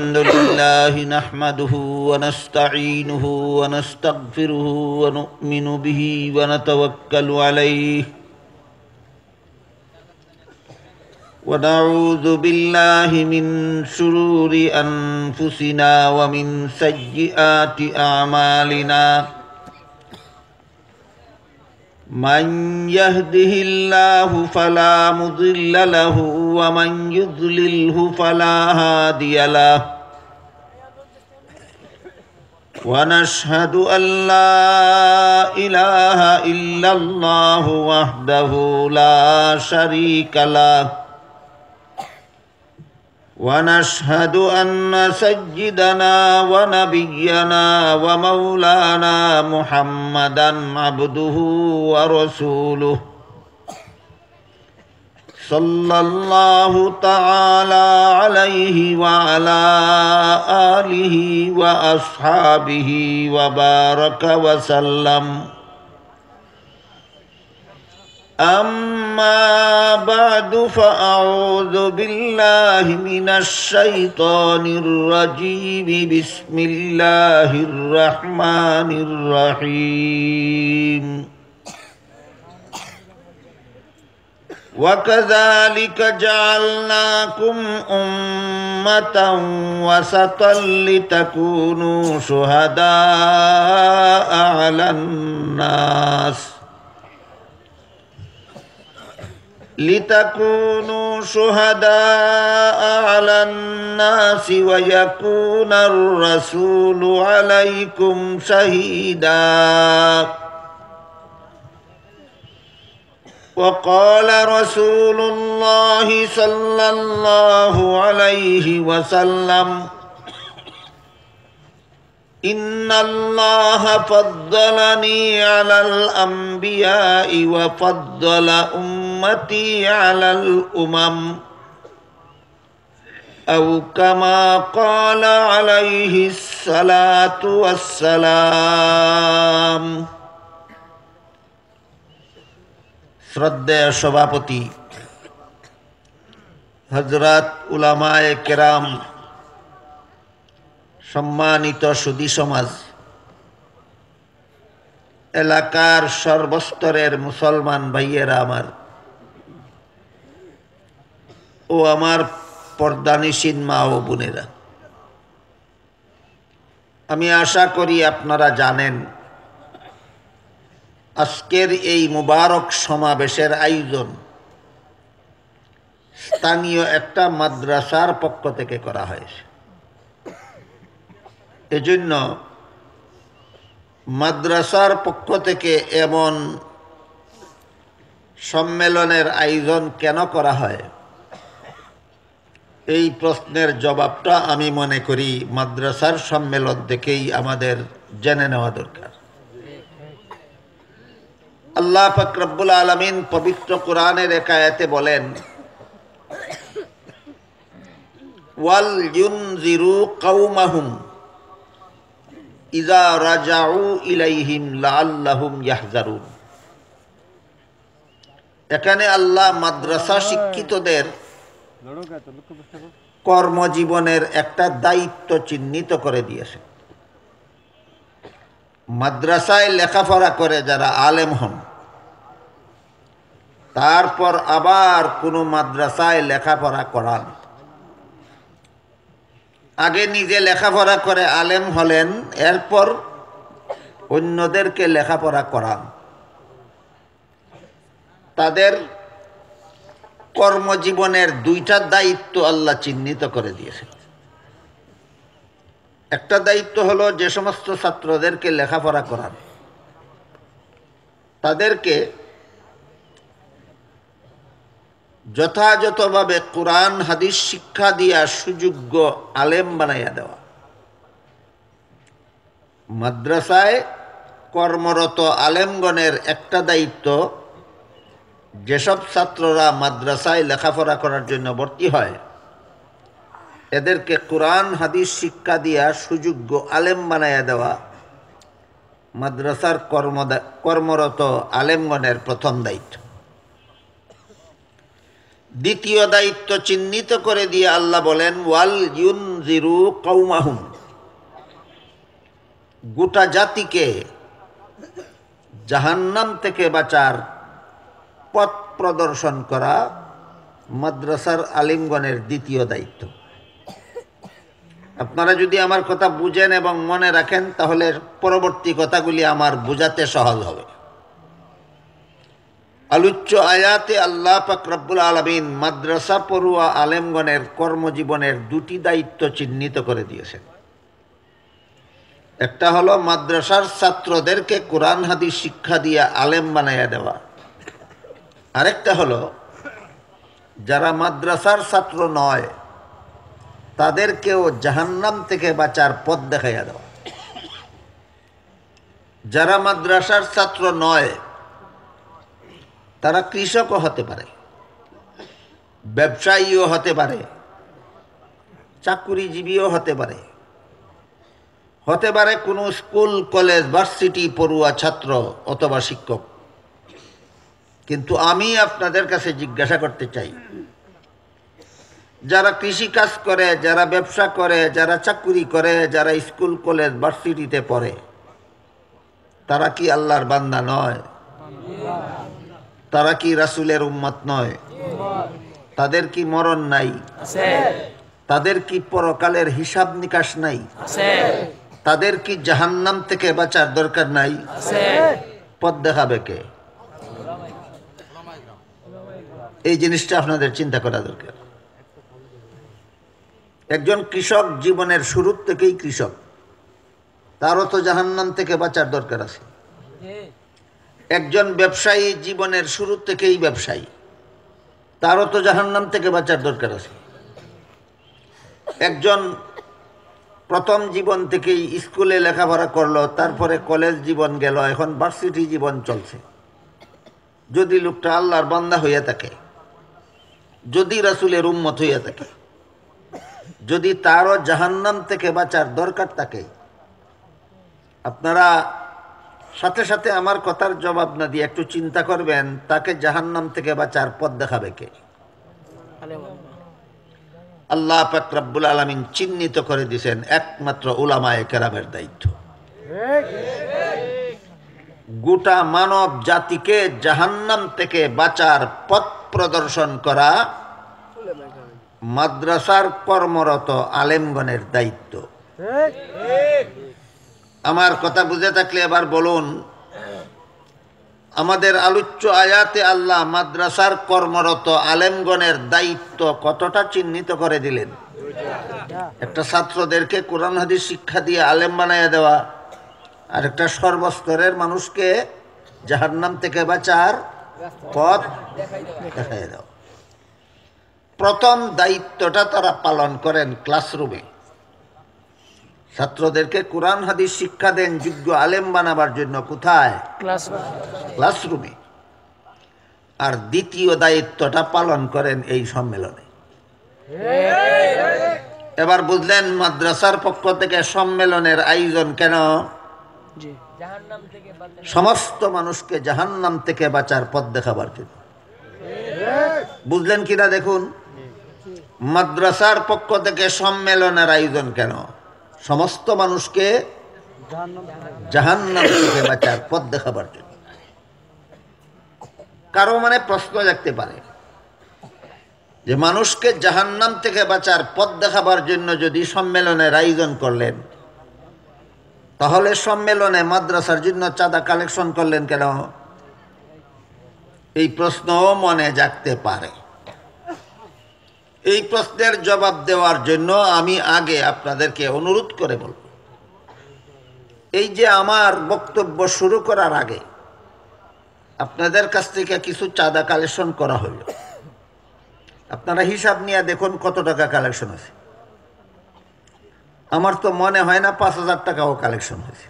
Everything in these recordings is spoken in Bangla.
الحمد لله نحمده ونستعينه ونستغفره ونؤمن به ونتوكل عليه ونعوذ بالله من شرور أنفسنا ومن سيئات أعمالنا من يهده الله فلا مضل له ومن يضلله فلا هادي له ونشهد أن لا إله إلا الله وحده لا شريك له ونشهد أن سيدنا ونبينا ومولانا محمدا عبده ورسوله صلى الله تعالى عليه وعلى آله وأصحابه وبارك وسلم أما بعد فأعوذ بالله من الشيطان الرجيم بسم الله الرحمن الرحيم وكذلك جعلناكم أمة وسطا لتكونوا شهداء على الناس ويكون الرسول عليكم شهيدا وقال رسول الله صلى الله عليه وسلم إن الله فضلني على الأنبياء وفضل أمتي على الأمم أو كما قال عليه الصلاة والسلام শ্রদ্ধেয় সভাপতি হযরত উলামায়ে কেরাম, সম্মানিত সুধী সমাজ, এলাকার সর্বস্তরের মুসলমান ভাইয়েরা আমার ও আমার পর্দানিশীন মা ও বোনেরা, আমি আশা করি আপনারা জানেন আজকের এই মুবারক সমাবেশের আয়োজন স্থানীয় একটা মাদ্রাসার পক্ষ থেকে করা হয়েছে। এজন্য মাদ্রাসার পক্ষ থেকে এমন সম্মেলনের আয়োজন কেন করা হয়, এই প্রশ্নের জবাবটা আমি মনে করি মাদ্রাসার সম্মেলন থেকেই আমাদের জেনে নেওয়া দরকার। আল্লাহ পাক রব্বুল আলামিন পবিত্র কোরআনের এক আয়াতে বলেন, ওয়াল ইউনজিরু কওমাহুম ইযা রাজাউ ইলাইহিম লাআল্লাহুম ইয়াহজারুন। এখানে আল্লাহ মাদ্রাসা শিক্ষিতদের কর্মজীবনের একটা দায়িত্ব চিহ্নিত করে দিয়েছে। মাদ্রাসায় লেখাপড়া করে যারা আলেম হন, তারপর আবার কোনো মাদ্রাসায় লেখাপড়া করান, আগে নিজে লেখাপড়া করে আলেম হলেন, এরপর অন্যদেরকে লেখাপড়া করান, তাদের কর্মজীবনের দুইটা দায়িত্ব আল্লাহ চিহ্নিত করে দিয়েছেন। একটা দায়িত্ব হলো যে সমস্ত ছাত্রদেরকে লেখাপড়া করান, তাদেরকে যথাযথভাবে কোরআন হাদিস শিক্ষা দিয়া সুযোগ্য আলেম বানাইয়া দেওয়া। মাদ্রাসায় কর্মরত আলেমগণের একটা দায়িত্ব, যেসব ছাত্ররা মাদ্রাসায় লেখাপড়া করার জন্য ভর্তি হয় এদেরকে কোরআন হাদিস শিক্ষা দিয়া সুযোগ্য আলেম বানাইয়া দেওয়া মাদ্রাসার কর্মরত আলেমগণের প্রথম দায়িত্ব। দ্বিতীয় দায়িত্ব চিহ্নিত করে দিয়ে আল্লাহ বলেন ওয়াল ইউনজিরু কওমাহুম, গোটা জাতিকে জাহান্নাম থেকে বাঁচার পথ প্রদর্শন করা মাদ্রাসার আলিমগণের দ্বিতীয় দায়িত্ব। আপনারা যদি আমার কথা বুঝেন এবং মনে রাখেন তাহলে পরবর্তী কথাগুলি আমার বুঝাতে সহজ হবে। আলোচ্য আয়াতে আল্লাহ পাক রব্বুল আলামিন মাদ্রাসা পড়ুয়া আলেমগণের কর্মজীবনের দুটি দায়িত্ব চিহ্নিত করে দিয়েছেন। একটা হলো মাদ্রাসার ছাত্রদেরকে কোরআন হাদিস শিক্ষা দিয়ে আলেম বানাইয়া দেওয়া, আরেকটা হলো যারা মাদ্রাসার ছাত্র নয় তাদেরকেও জাহান্নাম থেকে বাঁচার পথ দেখাইয়া দেওয়া। যারা মাদ্রাসার ছাত্র নয় তারা কৃষকও হতে পারে, ব্যবসায়ীও হতে পারে, চাকুরিজীবীও হতে পারে, হতে পারে কোনো স্কুল কলেজ ভার্সিটি পড়ুয়া ছাত্র অথবা শিক্ষক। কিন্তু আমি আপনাদের কাছে জিজ্ঞাসা করতে চাই, যারা কৃষি কাজ করে, যারা ব্যবসা করে, যারা চাকুরি করে, যারা স্কুল কলেজ ভার্সিটিতে পড়ে, তারা কি আল্লাহর বান্দা নয়? তারা কি রাসূলের উম্মত নয়? তাদের কি মরণ নাই? তাদের কি পরকালের হিসাব নিকাশ নাই? তাদের কি জাহান্নাম থেকে বাঁচার দরকার নাই? পথ দেখাবে কে? এই জিনিসটা আপনাদের চিন্তা করা দরকার। একজন কৃষক জীবনের শুরু থেকেই কৃষক, তারও তো জাহান্নাম থেকে বাঁচার দরকার আছে। একজন ব্যবসায়ী জীবনের শুরু থেকেই ব্যবসায়ী, তারও তো জাহান্নাম থেকে বাঁচার দরকার আছে। একজন প্রথম জীবন থেকেই স্কুলে লেখাপড়া করলো, তারপরে কলেজ জীবন গেল, এখন ভার্সিটি জীবন চলছে। যদি লোকটা আল্লাহর বান্দা হইয়া থাকে, যদি রাসূলের উম্মত হইয়া থাকে, যদি তারও জাহান্নাম থেকে বাঁচার দরকার থাকে, আপনারা সাথে সাথে আমার কথার জবাব না দিয়ে একটু চিন্তা করবেন, তাকে জাহান্নাম থেকে বাঁচার পথ দেখাবে কে? আল্লাহ পাক রব্বুল আলামিন চিহ্নিত করে দিয়েছেন একমাত্র উলামায়ে কেরামের দায়িত্ব। গোটা মানব জাতিকে জাহান্নাম থেকে বাঁচার পথ প্রদর্শন করা মাদ্রাসার কর্মরত আলেমগণের দায়িত্ব। আমার কথা বুঝে থাকলে এবার বলুন, আমাদের আলোচ্য আয়াতে আল্লাহ মাদ্রাসার কর্মরত আলেমগণের দায়িত্ব কতটা চিহ্নিত করে দিলেন। একটা ছাত্রদেরকে কোরআন হাদিস শিক্ষা দিয়ে আলেম বানাইয়া দেওয়া, আর একটা সর্বস্তরের মানুষকে জাহান্নাম থেকে বাঁচার পথ দেখাইয়া দেওয়া। প্রথম দায়িত্বটা তারা পালন করেন ক্লাসরুমে, ছাত্রদেরকে কোরআন হাদিস শিক্ষা দেন যোগ্য আলেম বানাবার জন্য। কোথায়? ক্লাসরুমে। আর দ্বিতীয় দায়িত্বটা পালন করেন এই সম্মেলনে। এবার বুঝলেন মাদ্রাসার পক্ষ থেকে সম্মেলনের আয়োজন কেন? সমস্ত মানুষকে জাহান্নাম থেকে বাঁচার পথ দেখাবার জন্য। বুঝলেন কিনা দেখুন, মাদ্রাসার পক্ষ থেকে সম্মেলনের আয়োজন কেন? সমস্ত মানুষকে জাহান্নাম থেকে বাঁচার পথ দেখাবার জন্য। কারো মনে প্রশ্ন জাগতে পারে যে মানুষকে জাহান্নাম থেকে বাঁচার পথ দেখাবার জন্য যদি সম্মেলনের আয়োজন করলেন, তাহলে সম্মেলনে মাদ্রাসার জন্য চাঁদা কালেকশন করলেন কেন? এই প্রশ্নও মনে জাগতে পারে। এই প্রশ্নের জবাব দেওয়ার জন্য আমি আগে আপনাদেরকে অনুরোধ করে বলব, এই যে আমার বক্তব্য শুরু করার আগে আপনাদের কাছ থেকে কিছু চাঁদা কালেকশন করা হলো। আপনারা হিসাব নিয়ে দেখুন কত টাকা কালেকশন আছে। আমার তো মনে হয় না ৫,০০০ টাকাও কালেকশন হয়েছে।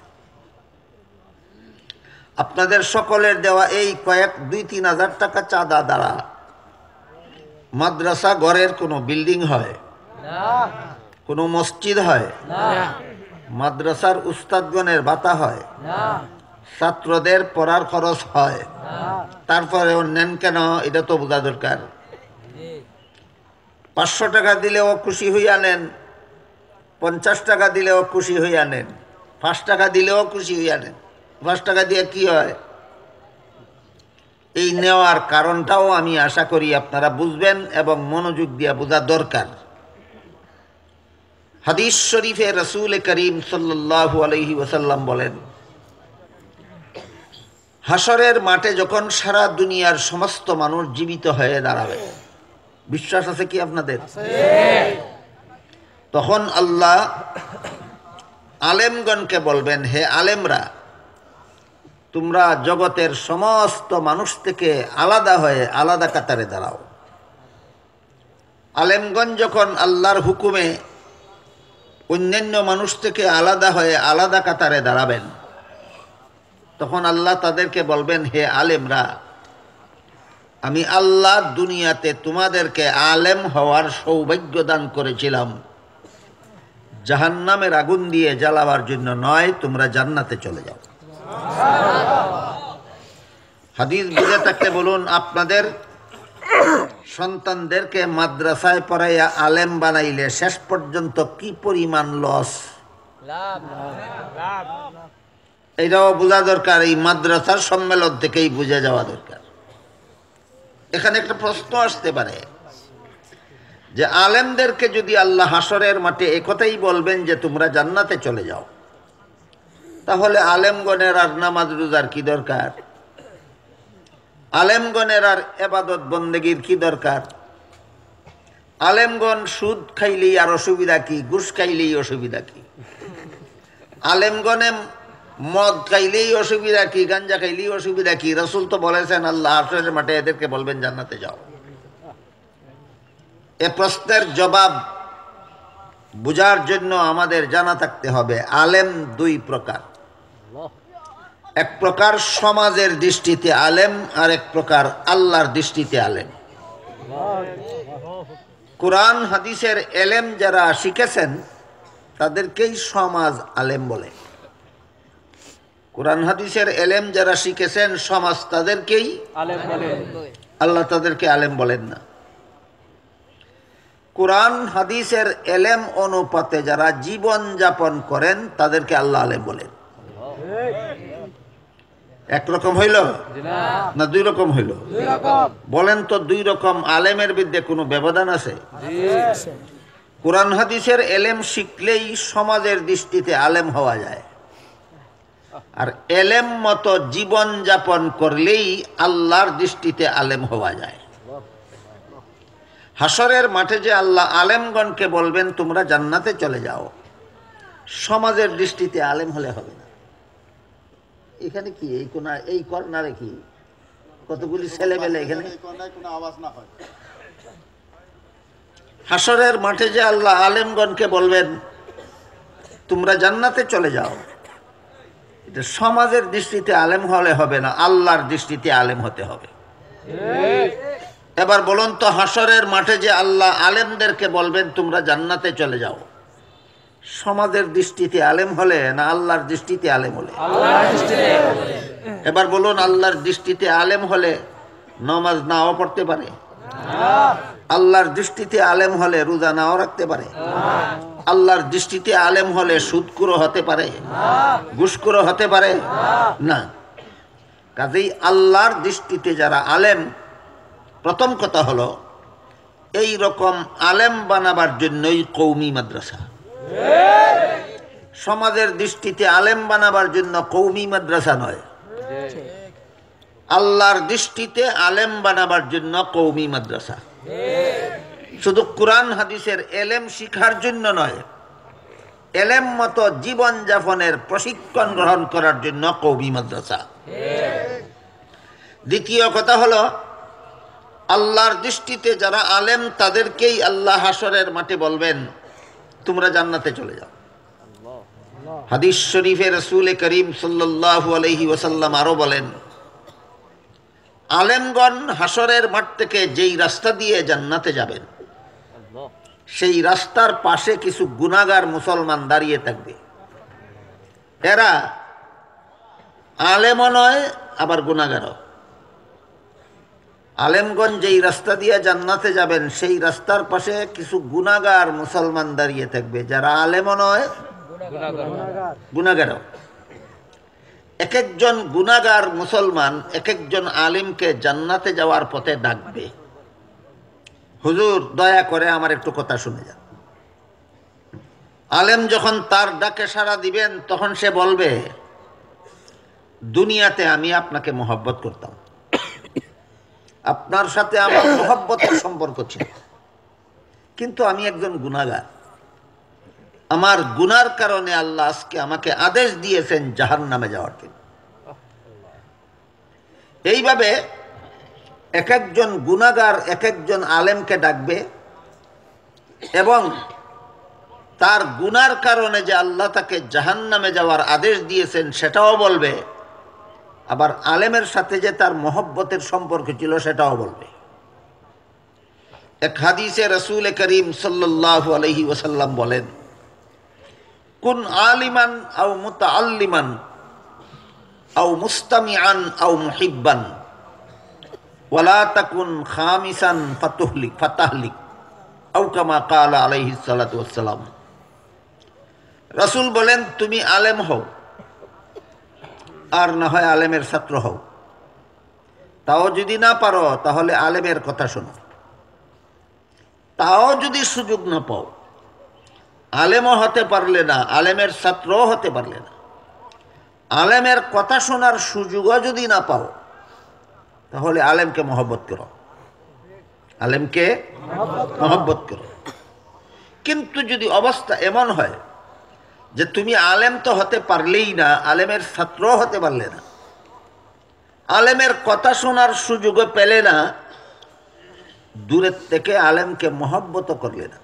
আপনাদের সকলের দেওয়া এই কয়েক ২-৩ হাজার টাকা চাঁদা দ্বারা মাদ্রাসা ঘরের কোনো বিল্ডিং হয়? কোনো মসজিদ হয়? মাদ্রাসার উস্তাদগণের ভাতা হয়? ছাত্রদের পড়ার খরচ হয়? তারপরে নেন কেন? এটা তো বোঝা দরকার। 500 টাকা দিলেও খুশি হইয়া নেন, 50 টাকা দিলেও খুশি হইয়া নেন, 5 টাকা দিলেও খুশি হইয়া নেন। 5 টাকা দিয়ে কি হয়? এই নেওয়ার কারণটাও আমি আশা করি আপনারা বুঝবেন এবং মনোযোগ দিয়ে বোঝা দরকার। হাদিস শরীফে রাসূল করিম সাল্লাল্লাহু আলাইহি ওয়াসাল্লাম বলেন, হাসরের মাঠে যখন সারা দুনিয়ার সমস্ত মানুষ জীবিত হয়ে দাঁড়াবে, বিশ্বাস আছে কি আপনাদের? তখন আল্লাহ আলেমগণকে বলবেন, হে আলেমরা, তোমরা জগতের সমস্ত মানুষ থেকে আলাদা হয়ে আলাদা কাতারে দাঁড়াও। আলেমগণ যখন আল্লাহর হুকুমে অন্যান্য মানুষ থেকে আলাদা হয়ে আলাদা কাতারে দাঁড়াবেন, তখন আল্লাহ তাদেরকে বলবেন, হে আলেমরা, আমি আল্লাহ দুনিয়াতে তোমাদেরকে আলেম হওয়ার সৌভাগ্য দান করেছিলাম, জাহান্নামের আগুন দিয়ে জ্বালাবার জন্য নয়, তোমরা জান্নাতে চলে যাও। হাদিস বুঝে থাকলে বলুন, আপনাদের সন্তানদেরকে মাদ্রাসায় পড়াইয়া আলেম বানাইলে শেষ পর্যন্ত কি পরিমাণ লস, এটাও বোঝা দরকার। এই মাদ্রাসার সম্মেলন থেকেই বুঝে যাওয়া দরকার। এখানে একটা প্রশ্ন আসতে পারে যে আলেমদেরকে যদি আল্লাহ হাসরের মাঠে একথাই বলবেন যে তোমরা জান্নাতে চলে যাও, তাহলে আলেমগণের আর নামাজ রোজার কি দরকার? আলেমগণের আর ইবাদত বন্দেগীর কি দরকার? আলেমগণ সুদ খাইলেই আর অসুবিধা কি? ঘুষ খাইলেই অসুবিধা কি? আলেমগণে মদ খাইলেই অসুবিধা কি? গাঞ্জা খাইলেই অসুবিধা কি? রাসূল তো বলেছেন আল্লাহ হাসরের মাঠে এদেরকে বলবেন জান্নাতে যাও। এ প্রশ্নের জবাব বুঝার জন্য আমাদের জানা থাকতে হবে আলেম দুই প্রকার। এক প্রকার সমাজের দৃষ্টিতে আলেম, আর এক প্রকার আল্লাহর দৃষ্টিতে আলেম। কোরআন হাদিসের এলেম যারা শিখেছেন তাদেরকেই সমাজ আলেম বলে। কোরআন হাদিসের এলেম যারা শিখেছেন সমাজ তাদেরকেই আলেম বলে, আল্লাহ তাদেরকে আলেম বলেন না। কোরআন হাদিসের এলেম অনুপাতে যারা জীবন যাপন করেন তাদেরকে আল্লাহ আলেম বলেন। একরকম হইল না দুই রকম হইল? বলেন তো, দুই রকম আলেমের বিরুদ্ধে কোনো ব্যবধান আছে? কোরআন হাদিসের এলেম শিখলেই সমাজের দৃষ্টিতে আলেম হওয়া যায়, আর এলেম মতো জীবন যাপন করলেই আল্লাহর দৃষ্টিতে আলেম হওয়া যায়। হাসরের মাঠে যে আল্লাহ আলেমগণকে বলবেন তোমরা জান্নাতে চলে যাও, সমাজের দৃষ্টিতে আলেম হলে হবে না। এখানে কি এই কর্নারে কি কতগুলি ছেলেমেলে এখানে? হাসরের মাঠে যে আল্লাহ আলেমগণকে বলবেন তোমরা জান্নাতে চলে যাও, এটা সমাজের দৃষ্টিতে আলেম হলে হবে না, আল্লাহর দৃষ্টিতে আলেম হতে হবে। এবার বলুন তো, হাসরের মাঠে যে আল্লাহ আলেমদেরকে বলবেন তোমরা জান্নাতে চলে যাও, সমাজের দৃষ্টিতে আলেম হলে না আল্লাহর দৃষ্টিতে আলেম হলে? এবার বলুন, আল্লাহর দৃষ্টিতে আলেম হলে নামাজ নাও পড়তে পারে, আল্লাহর দৃষ্টিতে আলেম হলে রোজা নাও রাখতে পারে, আল্লাহর দৃষ্টিতে আলেম হলে সুদখোর হতে পারে, ঘুষখোর হতে পারে না। কাজেই আল্লাহর দৃষ্টিতে যারা আলেম, প্রথম কথা হলো এই রকম আলেম বানাবার জন্যই কওমি মাদ্রাসা। সমাজের দৃষ্টিতে আলেম বানাবার জন্য কওমি মাদ্রাসা নয়, আল্লাহর দৃষ্টিতে আলেম বানাবার জন্য কওমি মাদ্রাসা। শুধু কোরআন হাদিসের এলেম শিখার জন্য নয়, এলেম মতো জীবন যাপনের প্রশিক্ষণ গ্রহণ করার জন্য কওমি মাদ্রাসা। দ্বিতীয় কথা হলো, আল্লাহর দৃষ্টিতে যারা আলেম তাদেরকেই আল্লাহ হাসরের মাঠে বলবেন তোমরা জান্নাতে চলে যাও। হাদিস শরীফে রাসূল করিম সাল্লাল্লাহু আলাইহি ওয়াসাল্লাম আরো বলেন, আলেমগণ হাসরের মাঠ থেকে যেই রাস্তা দিয়ে জান্নাতে যাবেন, সেই রাস্তার পাশে কিছু গুনাহগার মুসলমান দাঁড়িয়ে থাকবে। এরা আলেমও নয় আবার গুনাহগারও। আলেমগণ যেই রাস্তা দিয়ে জান্নাতে যাবেন সেই রাস্তার পাশে কিছু গুনাহগার মুসলমান দাঁড়িয়ে থাকবে, যারা আলেমও নয় গুনাহগারও। এক একজন গুনাহগার মুসলমান এক একজন আলিমকে জান্নাতে যাওয়ার পথে ডাকবে, হুজুর দয়া করে আমার একটু কথা শুনে যান। আলেম যখন তার ডাকে সাড়া দিবেন তখন সে বলবে, দুনিয়াতে আমি আপনাকে মহব্বত করতাম, আপনার সাথে আমার মহব্বতের সম্পর্ক ছিল, কিন্তু আমি একজন গুনাহগার, আমার গুনার কারণে আল্লাহ আজকে আমাকে আদেশ দিয়েছেন জাহান্নামে যাওয়ার জন্য। এইভাবে এক একজন গুনাহগার এক একজন আলেমকে ডাকবে এবং তার গুনার কারণে যে আল্লাহ তাকে জাহান্নামে যাওয়ার আদেশ দিয়েছেন সেটাও বলবে, আবার আলেমের সাথে যে তার মহব্বতের সম্পর্ক ছিল সেটাও বলবে। এক হাদিসে রাসূল করিম সাল্লাল্লাহু আলাইহি ওয়াসাল্লাম বলেন, কুন আলিমান আও মুতাআল্লিমান আও মুস্তামিআন আও মুহিব্বান ওয়ালা তাকুন খামিসান ফাতাহলিক আও কামা ক্বালা আলাইহিস সালাতু ওয়াসসালাম। রাসূল বলেন, তুমি আলেম হও আর না হয় আলেমের ছাত্র হও, তাও যদি না পারো তাহলে আলেমের কথা শোনো, তাও যদি সুযোগ না পাও, আলেমও হতে পারলে না আলেমের ছাত্রও হতে পারলে না, আলেমের কথা শোনার সুযোগও যদি না পাও, তাহলে আলেমকে মহব্বত করো, আলেমকে মহব্বত করো। কিন্তু যদি অবস্থা এমন হয় যে তুমি আলেম তো হতে পারলেই না, আলেমের ছাত্রও হতে পারলে না, আলেমের কথা শোনার সুযোগও পেলে না, দূরের থেকে আলেমকে মহব্বত করলে না,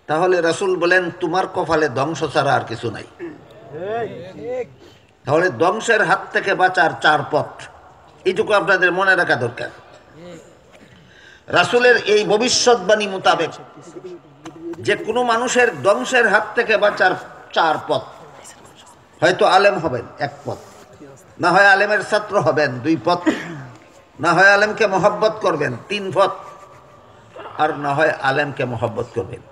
তাহলে রাসূল বলেন তোমার কপালে ধ্বংস ছাড়া আর কিছু নাই। তাহলে ধ্বংসের হাত থেকে বাঁচার চার পথ, এইটুকু আপনাদের মনে রাখা দরকার। রাসূলের এই ভবিষ্যৎবাণী মোতাবেক যে কোনো মানুষের ধ্বংসের হাত থেকে বাঁচার চার পথ, হয়তো আলেম হবেন এক পথ, না হয় আলেমের ছাত্র হবেন দুই পথ, না হয় আলেমকে মহব্বত করবেন তিন পথ, আর না হয় আলেমকে মহব্বত করবেন।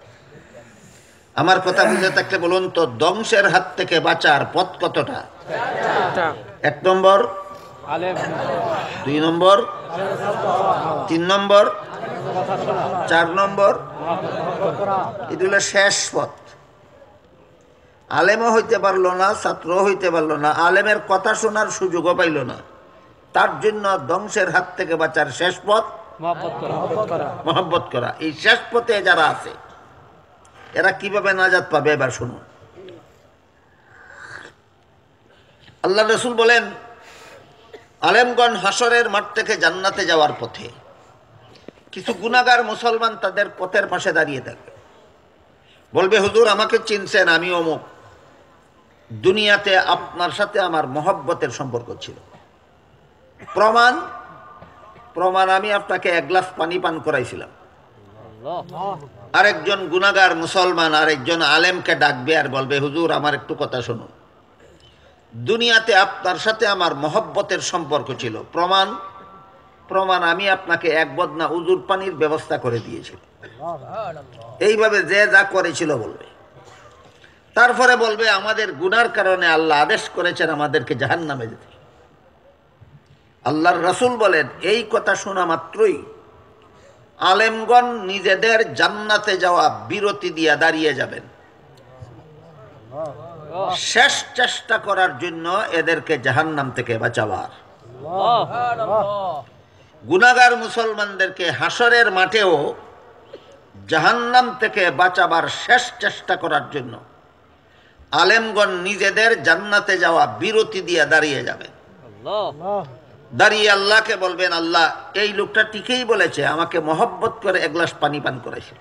আমার কথা বুঝে থাকলে বলুন তো, ধ্বংসের হাত থেকে বাঁচার পথ কতটা? এক নম্বর আলেম, দুই নম্বর, তিন নম্বর, চার নম্বর, এগুলো শেষ পথ। আলেমও হইতে পারলো না, ছাত্রও হইতে পারলো না, আলেমের কথা শোনার সুযোগও পাইল না, তার জন্য ধ্বংসের হাত থেকে বাঁচার শেষ পথ মহব্বত করা। এই শেষ পথে যারা আছে এরা কিভাবে নাজাত পাবে এবার শুনুন। আল্লাহ রাসূল বলেন, আলেমগণ হাসরের মাঠ থেকে জান্নাতে যাওয়ার পথে কিছু গুনাহগার মুসলমান তাদের পথের পাশে দাঁড়িয়ে থাকবে, বলবে, হুজুর আমাকে চিনছেন, আমি অমুক, দুনিয়াতে আপনার সাথে আমার মহব্বতের সম্পর্ক ছিল, প্রমাণ প্রমাণ আমি আপনাকে এক গ্লাস পানি পান করাইছিলাম। আরেকজন গুনাহগার মুসলমান আরেকজন আলেমকে ডাকবে আর বলবে, হুজুর আমার একটু কথা শুনুন, দুনিয়াতে আপনার সাথে আমার মহব্বতের সম্পর্ক ছিল, প্রমাণ প্রমাণ আমি আপনাকে এক বদনা উজুর পানির ব্যবস্থা করে দিয়েছিলাম। এইভাবে যে যা করেছিল বলবে। তারপরে বলবে, আমাদের গুনার কারণে আল্লাহ আদেশ করেছেন আমাদেরকে জাহান্নামে যেতে। আল্লাহর রাসূল বলেন, এই কথা শোনা মাত্রই আলেমগণ নিজেদের জান্নাতে যাওয়া বিরতি দিয়ে দাঁড়িয়ে যাবেন, শেষ চেষ্টা করার জন্য এদেরকে জাহান্নাম থেকে বাঁচাবার। গুনাহগার মুসলমানদেরকে হাসরের মাঠেও জাহান্নাম থেকে বাঁচাবার শেষ চেষ্টা করার জন্য আলেমগণ নিজেদের জান্নাতে যাওয়া বিরতি দিয়ে দাঁড়িয়ে যাবেন। দাঁড়িয়ে আল্লাহকে বলবেন, আল্লাহ এই লোকটা ঠিকই বলেছে, আমাকে মহব্বত করে এক গ্লাস পানি পান করেছে,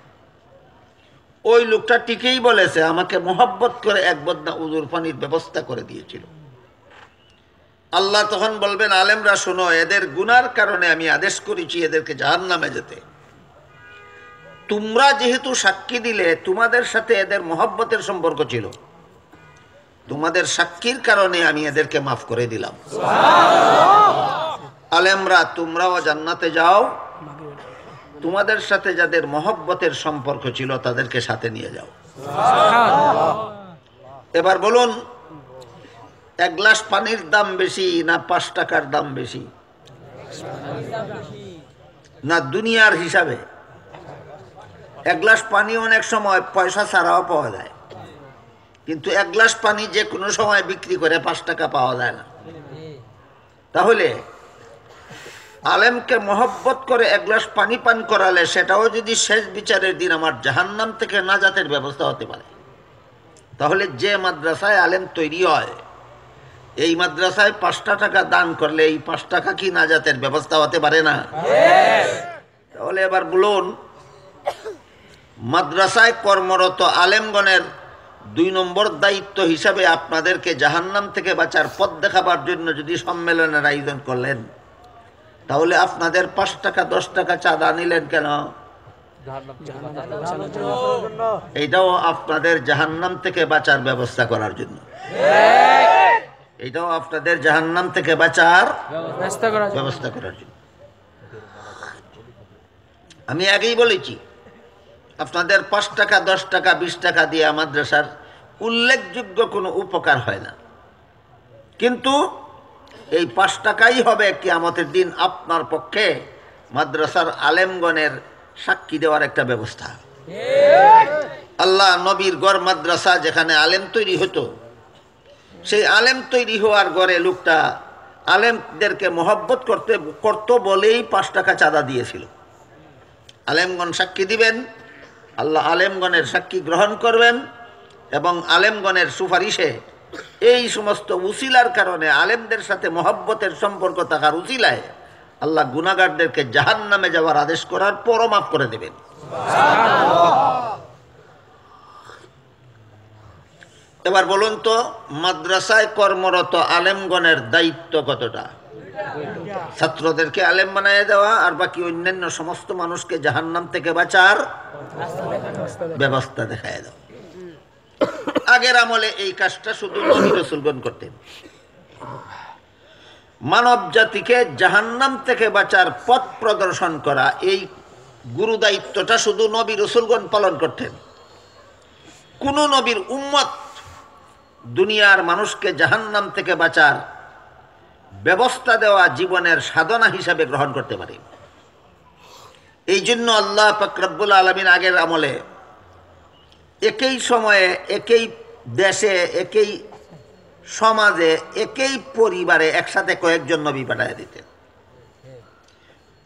ওই লোকটা ঠিকই বলেছে, আমাকে মহব্বত করে এক বদনা উজুর পানির ব্যবস্থা করে দিয়েছিল। আল্লাহ তখন বলবেন, আলেমরা শোনো, এদের গুনার কারণে আমি আদেশ করেছি এদেরকে জাহান্নামে যেতে, তোমরা যেহেতু সাক্ষী দিলে তোমাদের সাথে এদের মহব্বতের সম্পর্ক ছিল, তোমাদের সাক্ষীর কারণে আমি এদেরকে মাফ করে দিলাম। আলেমরা তোমরাও জান্নাতে যাও, তোমাদের সাথে যাদের মহব্বতের সম্পর্ক ছিল তাদেরকে সাথে নিয়ে যাও। এবার বলুন, এক গ্লাস পানির দাম বেশি না 5 টাকার দাম বেশি? না দুনিয়ার হিসাবে? এক গ্লাস পানি অনেক সময় পয়সা ছাড়াও পাওয়া যায়, কিন্তু এক গ্লাস পানি যে কোনো সময় বিক্রি করে 5 টাকা পাওয়া যায় না। তাহলে আলেমকে মহব্বত করে এক গ্লাস পানি পান করালে সেটাও যদি শেষ বিচারের দিন আমার জাহান্নাম থেকে নাজাতের ব্যবস্থা হতে পারে, তাহলে যে মাদ্রাসায় আলেম তৈরি হয় এই মাদ্রাসায় 5 টাকা দান করলে এই 5 টাকা কি নাজাতের ব্যবস্থা হতে পারে না? তাহলে এবার বলুন, মাদ্রাসায় কর্মরত আলেমগণের 2 নম্বর দায়িত্ব হিসাবে আপনাদেরকে জাহান্নাম থেকে বাঁচার পথ দেখাবার জন্য যদি সম্মেলনের আয়োজন করলেন, তাহলে আপনাদের 5 টাকা 10 টাকা চাঁদা নিলেন কেন? এইটাও আপনাদের জাহান্নাম থেকে বাঁচার ব্যবস্থা করার জন্য। এইটাও আপনাদের জাহান্নাম থেকে বাঁচার ব্যবস্থা করার জন্য। আমি আগেই বলেছি, আপনাদের 5 টাকা 10 টাকা 20 টাকা দিয়ে মাদ্রাসার উল্লেখযোগ্য কোনো উপকার হয় না, কিন্তু এই 5 টাকাই হবে কিয়ামতের দিন আপনার পক্ষে মাদ্রাসার আলেমগণের সাক্ষী দেওয়ার একটা ব্যবস্থা। আল্লাহ নবীর গড় মাদ্রাসা যেখানে আলেম তৈরি হতো, সেই আলেম তৈরি হওয়ার গড়ে লোকটা আলেমদেরকে মহব্বত করতো বলেই 5 টাকা চাঁদা দিয়েছিল। আলেমগণ সাক্ষী দিবেন, আল্লাহ আলেমগণের সাক্ষী গ্রহণ করবেন, এবং আলেমগণের সুপারিশে এই সমস্ত উসিলার কারণে আলেমদের সাথে মহব্বতের সম্পর্ক থাকার উসিলায় আল্লাহ গুনাহগারদেরকে জাহান্নামে যাওয়ার আদেশ করার পরও মাফ করে দেবেন। এবার বলুন তো, মাদ্রাসায় কর্মরত আলেমগণের দায়িত্ব কতটা? ছাত্রদেরকে আলেম বানিয়ে দেওয়া আর বাকি অন্যান্য সমস্ত মানুষকে জাহান্নাম থেকে বাঁচার ব্যবস্থা দেখায় দেওয়া। আগের আমলে এই কাজটা শুধু নবী রাসূলগণ করতেন। মানব জাতিকে জাহান্নাম থেকে বাঁচার পথ প্রদর্শন করা, এই গুরু দায়িত্বটা শুধু নবী রাসূলগণ পালন করতেন। কোন নবীর উম্মত দুনিয়ার মানুষকে জাহান্নাম থেকে বাঁচার ব্যবস্থা দেওয়া জীবনের সাধনা হিসাবে গ্রহণ করতে পারে। এই জন্য আল্লাহ পাক রব্বুল আলামিন আগের আমলে একই সময়ে একই দেশে একই সমাজে একই পরিবারে একসাথে কয়েকজন নবী পাঠিয়ে দিতেন।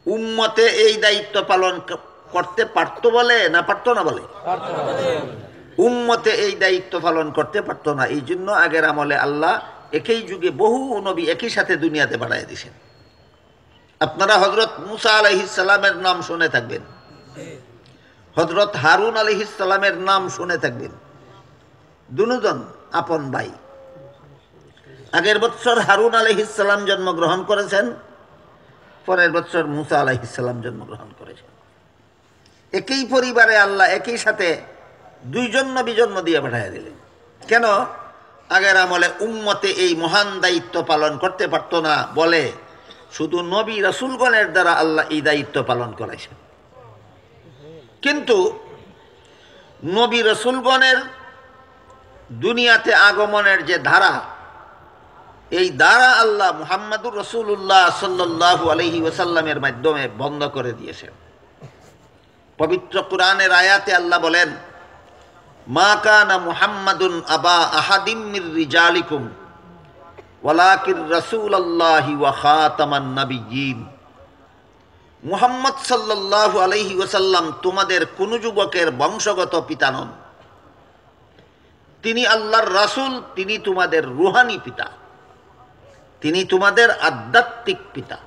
উম্মতে এই দায়িত্ব পালন করতে পারতো বলে না পারতো না বলে? উম্মতে এই দায়িত্ব পালন করতে পারতো না। এই জন্য আগের আমলে আল্লাহ একই যুগে বহু নবী একই সাথে দুনিয়াতে পাঠিয়ে দিয়েছেন। আপনারা হযরত মুসা আলাইহিস সালামের নাম শুনে থাকবেন, হযরত হারুন আলাইহিস সালামের নাম শুনে থাকবেন। দুজন আপন ভাই। আগের বছর হারুন আলাইহিস সালাম জন্মগ্রহণ করেছেন, পরের বছর মুসা আলাইহিস সালাম জন্মগ্রহণ করেছেন। একই পরিবারে আল্লাহ একই সাথে 2 জন নবী জন্ম দিয়ে পাঠিয়ে দিলেন। কেন? আগের আমলে উম্মতে এই মহান দায়িত্ব পালন করতে পারত না বলে শুধু নবী রাসূলগণের দ্বারা আল্লাহ এই দায়িত্ব পালন করাইছেন। কিন্তু নবী রাসূলগণের দুনিয়াতে আগমনের যে ধারা, এই ধারা আল্লাহ মুহাম্মদুর রাসূলুল্লাহ সাল্লাল্লাহু আলাইহি ওয়াসাল্লামের মাধ্যমে বন্ধ করে দিয়েছেন। পবিত্র কুরআনের আয়াতে আল্লাহ বলেন, মা কানা মুহাম্মাদুন আবা আহাদিম মির রিজালিকুম ওয়ালাকিন রাসূলুল্লাহি ওয়া খাতামান নাবিয়্যিন। মুহাম্মদ সাল্লাল্লাহু আলাইহি ওয়াসাল্লাম তোমাদের কোন যুবকের বংশগত পিতা নন, তিনি আল্লাহর রাসূল, তিনি তোমাদের রূহানি পিতা, তিনি তোমাদের আধ্যাত্মিক পিতা।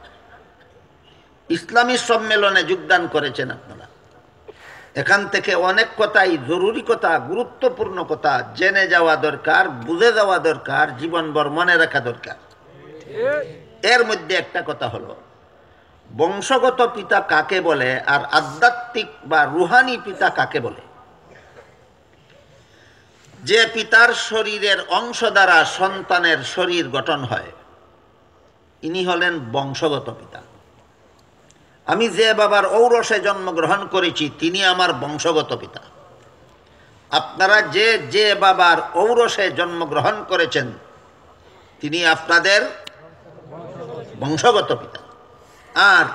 ইসলামী সম্মেলনে যোগদান করেছেন আপনারা, এখান থেকে অনেক কথাই জরুরি কথা, গুরুত্বপূর্ণ কথা জেনে যাওয়া দরকার, বুঝে যাওয়া দরকার, জীবনভর মনে রাখা দরকার। এর মধ্যে একটা কথা হলো, বংশগত পিতা কাকে বলে আর আধ্যাত্মিক বা রুহানি পিতা কাকে বলে? যে পিতার শরীরের অংশ দ্বারা সন্তানের শরীর গঠন হয়, ইনি হলেন বংশগত পিতা। আমি যে বাবার ঔরসে জন্মগ্রহণ করেছি তিনি আমার বংশগত পিতা। আপনারা যে যে বাবার ঔরসে জন্মগ্রহণ করেছেন তিনি আপনাদের বংশগত পিতা। আর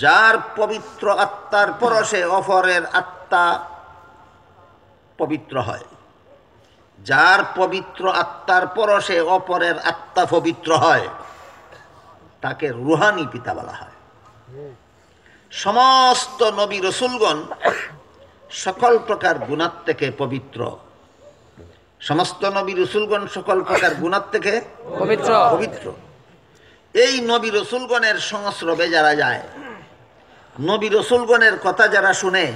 যার পবিত্র আত্মার পরশে অপরের আত্মা পবিত্র হয়, যার পবিত্র আত্মার পরশে অপরের আত্মা পবিত্র হয় তাকে রুহানি পিতা বলা হয়। সমস্ত নবী রসুলগণ সকল প্রকার গুনাহ থেকে পবিত্র। সমস্ত নবী রসুলগণ সকল প্রকার গুনাহ থেকে পবিত্র। এই নবী রসুলগণের সংস্রবে যারা যায়, নবী রসুলগণের কথা যারা শুনে,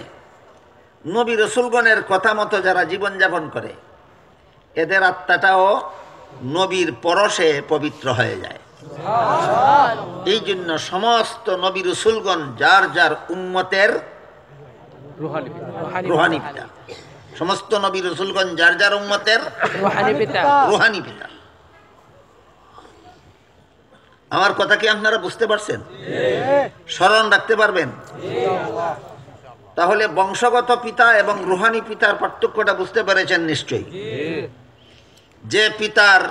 নবী রসুলগণের কথা মতো যারা জীবনযাপন করে, এদের আত্মাটাও নবীর পরশে পবিত্র হয়ে যায়। এই জন্য সমস্ত নবী রসুলগণ যার যার উম্মতের রুহানি পিতা। সমস্ত নবী রসুলগণ যার যার উম্মতের রুহানি পিতা। আমার কথা কি আপনারা বুঝতে পারছেন? স্মরণ রাখতে পারবেন? তাহলে বংশগত পিতা এবং রুহানি পিতার পার্থক্যটা বুঝতে পেরেছেন নিশ্চয়ই। যে পিতার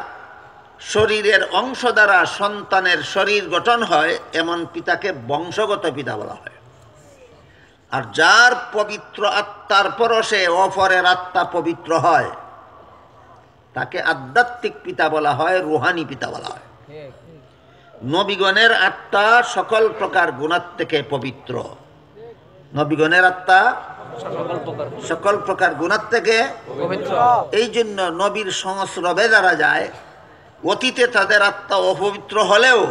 শরীরের অংশ দ্বারা সন্তানের শরীর গঠন হয় এমন পিতাকে বংশগত পিতা বলা হয়। আর যার পবিত্র আত্মার পরশে অপরের আত্মা পবিত্র হয় তাকে আধ্যাত্মিক পিতা বলা হয়, রুহানি পিতা বলা হয়। নবীগণের আত্মা সকল প্রকার গুনাহ থেকে পবিত্র। নবীগণের আত্মা সকল প্রকার গুনাহ থেকে পবিত্র। এই জন্য নবীর সংস্রবে যারা যায়, অতীতে তাদের আত্মা অপবিত্র হলেও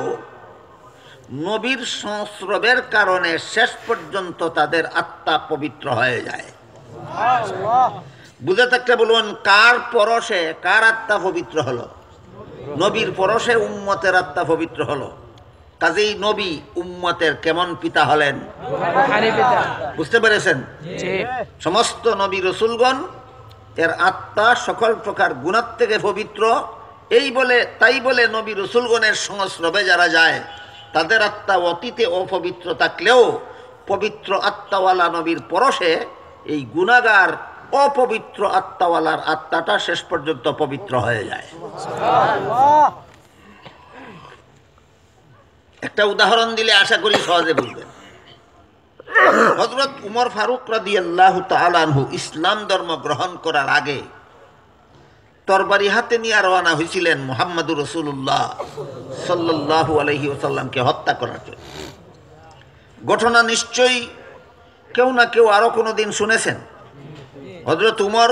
নবীর সংস্রবের কারণে শেষ পর্যন্ত তাদের আত্মা পবিত্র হয়ে যায়। বুঝে থাকলে বলুন, কার পরশে কার আত্মা পবিত্র হলো? নবীর পরশে উম্মতের আত্মা পবিত্র হলো। কাজেই নবী উম্মতের কেমন পিতা হলেন? বুঝতে পেরেছেন? সমস্ত নবী রসুলগণ এর আত্মা সকল প্রকার গুনাহ থেকে পবিত্র। তাই বলে নবী রসুলগণের সংস্রবে যারা যায় তাদের আত্মা অতীতে অপবিত্র থাকলেও পবিত্র আত্মাওয়ালা নবীর পরশে এই গুনাহগার অপবিত্র আত্মাওয়ালার আত্মাটা শেষ পর্যন্ত পবিত্র হয়ে যায়। একটা উদাহরণ দিলে আশা করি সহজে বুঝবেন। হযরত উমর ফারুক রাদিয়াল্লাহু তাআলা আনহু ইসলাম ধর্ম গ্রহণ করার আগে তরবারি হাতে নিয়ে রওনা হয়েছিলেন মুহাম্মদুর রাসূলুল্লাহ সাল্লাল্লাহু আলাইহি ওয়াসাল্লামকে হত্যা করার জন্য। ঘটনা নিশ্চয়ই কেউ না কেউ আরো কোনোদিন শুনেছেন। হযরত উমর